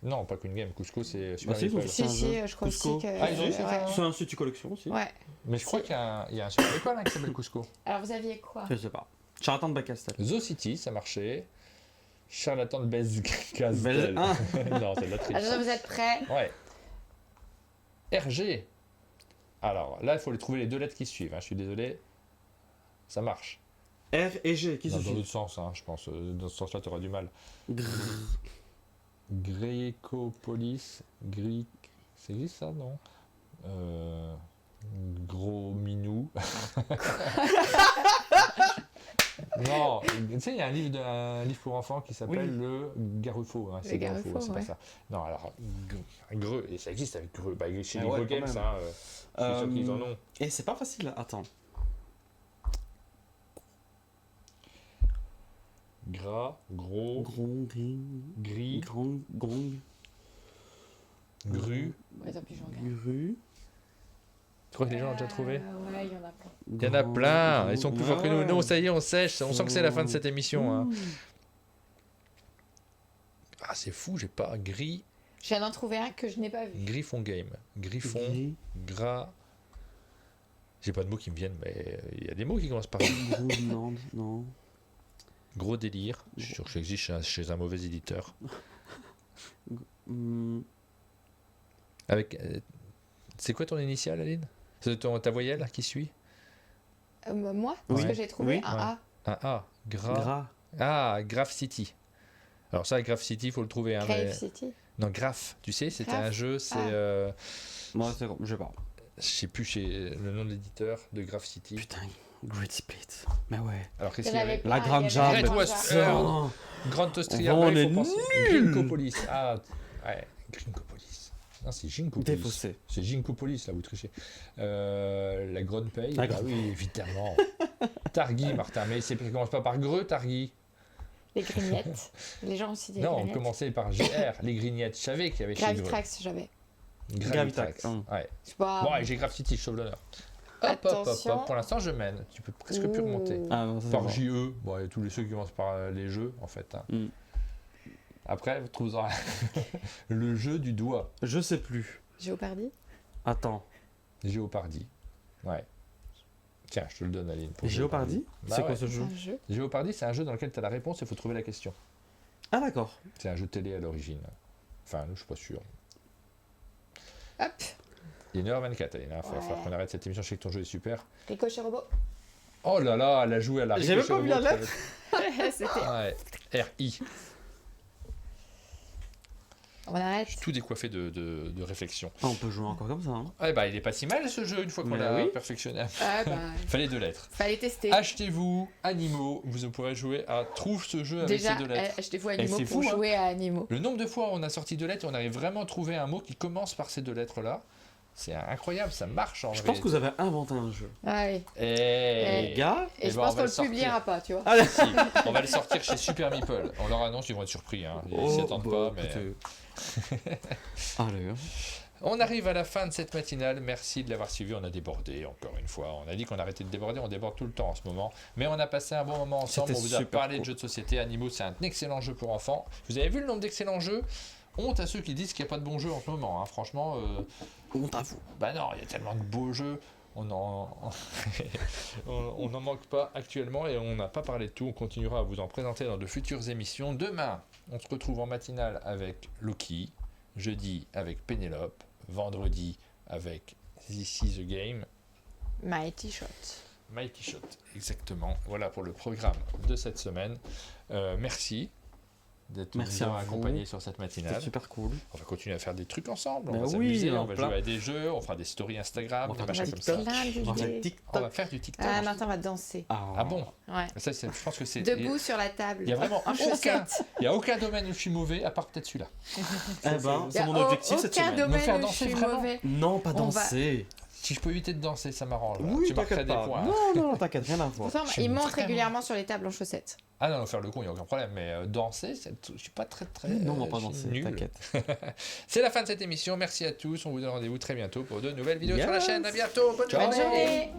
Non, pas Queen Game. Cusco, c'est Super Bah, si, Meeple. c'est un Si, jeu. je crois Cusco. aussi que. Ah, ils ont aussi fait ouais. un- C'est un Institut Collection aussi. Ouais. Mais je crois qu'il y a un Super Meeple qui s'appelle Cusco. Alors vous aviez quoi? Je sais pas. Charlatan de Bacastel. Zoo City, ça marchait. Charlatan de Castel. Ah. Non, c'est de la triche. Alors vous êtes prêts? Ouais. RG. Alors là, il faut les trouver les deux lettres qui suivent. Hein. Je suis désolé. Ça marche. R et G, qui Non, se dans suit. l'autre sens, hein, je pense. Dans ce sens-là, tu auras du mal. Grrr. Grécopolis. Ça existe ça, non Gros minou. Non, tu sais, il y a un livre pour enfants qui s'appelle Oui. Le Garufo. Hein, Le c'est Garufo, Garufo, c'est pas ouais. ça. Non, alors, Greux, et ça existe avec Greux. Bah, chez Ah les ouais, Greux quand Games, même. hein, je suis sûr qu'ils en ont. Et c'est pas facile. Attends. Gras, gros, Gros, gris. gris, Grand, gong. gru. Ouais, tant pis, je regarde. Gru. Tu crois que les gens ont déjà trouvé Ouais, il y en a plein. Il y en a plein, ils sont plus forts que nous. Ouais. Non, ça y est, on sèche, on sent que c'est la fin de cette émission. Hein. Ah, c'est fou, j'ai pas gris, Je viens d'en trouver un que je n'ai pas vu. Griffon Game, Griffon, Gris. gras. J'ai pas de mots qui me viennent, mais il y a des mots qui commencent par Gros, non, non. gros délire. Je suis sûr que ça existe chez un mauvais éditeur. Hmm. Avec, c'est quoi ton initiale, Aline? C'est ta voyelle qui suit? Moi, Oui. ce que j'ai trouvé, Oui. un A. Un A, gras. Gras. Ah, Graph City. Alors ça, Graph City, il faut le trouver. Hein, Grave mais- City. Non, Graph, tu sais, c'était Graph. un jeu, c'est... Ah. Moi, c'est je sais pas. je sais plus le nom de l'éditeur de Graph City. Putain, Great Split. Mais ouais. Alors qu'est-ce Il qu'il y y en avait avait? plein, La Grande il y avait Red la West Grande Earl. Jam. Oh. Grande Austria, On il est faut penser. nuls. Grinkopolis. Ah, ouais, Grinkopolis. Non, c'est Ginkopolis. Défaussé. C'est Ginkopolis, là, vous trichez. La Grande Paye. La Ah Grande- oui, évidemment. Targui, Martin. Mais ça commence pas par Greux, Targui. Les grignettes. Les gens aussi des Non, on grignettes. commençait par GR. Les grignettes. Je savais qu'il y avait chez Greux. Gravitrax, j'avais. Gravitrax. Gravitrax. Ouais. Je sais pas. Bon, allez, j'ai Graph City, je sauve l'honneur. Hop, hop, hop, Attention. hop. Pour l'instant, je mène. Tu peux presque plus remonter. Ah non, ça, Par c'est JE, bon, et tous les ceux qui commencent par les jeux, en fait. Hein. Mm. Après, vous trouverez le jeu du doigt, bon. Je sais plus. Géopardy. Attends. Géopardy. Ouais. Tiens, je te le donne, Aline. pour Géopardy Bah C'est ouais. quoi ce C'est jeu un jeu. Géopardy, c'est un jeu dans lequel tu as la réponse et il faut trouver la question. Ah d'accord. C'est un jeu télé à l'origine. Enfin, je suis pas sûr. Hop. Il est 1h24, Aline. Il va falloir Ouais. qu'on arrête cette émission. Je sais que ton jeu est super. Ricochet robot. Oh là là, elle a joué à la J'ai même Ricochet pas vu la Robot, lettre. C'était. Ouais. RI. On arrête. Je suis tout décoiffé de réflexion. Ah, on peut jouer encore comme ça. Hein. Ouais, bah, il est pas si mal ce jeu une fois qu'on Mais l'a oui. perfectionné. Ah bah, Fallait 2 lettres. fallait tester. Achetez-vous Animaux, vous pourrez jouer à Trouve ce jeu avec Déjà, ces 2 lettres. achetez-vous Et Animaux c'est pour fou, hein. jouer à Animaux. Le nombre de fois où on a sorti 2 lettres et on avait vraiment trouvé un mot qui commence par ces 2 lettres-là, c'est incroyable, ça marche en Je vrai. pense que vous avez inventé un jeu. Ah oui. Et... Les gars. Et Eh je ben, pense on va qu'on le le sortir. publiera pas, tu vois. Allez. Si, on va le sortir chez Super Meeple. On leur annonce, ils vont être surpris. Hein. Ils s'y attendent pas, mais... Allez. On arrive à la fin de cette matinale. Merci de l'avoir suivi. On a débordé encore une fois. On a dit qu'on arrêtait de déborder. On déborde tout le temps en ce moment. Mais on a passé un bon moment ensemble. C'était On vous a super parlé de cool. jeux de société. Animaux, c'est un excellent jeu pour enfants. Vous avez vu le nombre d'excellents jeux? Honte à ceux qui disent qu'il n'y a pas de bons jeux en ce moment. Hein. Franchement, Honte à vous. bah non, il y a tellement de beaux jeux. On n'en manque pas actuellement et on n'a pas parlé de tout. On continuera à vous en présenter dans de futures émissions. Demain, on se retrouve en matinale avec Loki. Jeudi avec Pénélope. Vendredi avec This is the Game. Mighty Shot. Mighty Shot, exactement. Voilà pour le programme de cette semaine. Merci d'être Merci nous à vous. accompagnés sur cette C'était matinale. super cool. On va continuer à faire des trucs ensemble. Bah On va oui, s'amuser, en on va plein. jouer à des jeux, on fera des stories Instagram, On va des faire machins du comme ça. Plein On va faire d'idées. TikTok. On va faire du TikTok. Ah, Martin va danser. Ah bon? Ouais. Ça, je pense que c'est. Debout sur la table. Il y a vraiment en chaussettes. Il n'y a aucun domaine où je suis mauvais, à part peut-être celui-là. Eh ben, Il y c'est a mon objectif cette aucun semaine. Me faire domaine où je danser suis vraiment. mauvais. Non, pas On va- danser. Si je peux éviter de danser, ça m'arrange. Oui, tu marquerais t'inquiète des pas. points. Non, t'inquiète, rien à voir. Pourtant, il monte régulièrement sur les tables en chaussettes. Ah non, faire le con, il n'y a aucun problème. Mais danser, je suis pas très. Non, on va pas je suis danser, nul. t'inquiète. C'est la fin de cette émission. Merci à tous. On vous donne rendez-vous très bientôt pour de nouvelles vidéos sur la chaîne. À bientôt. Bonne Bonne journée. journée.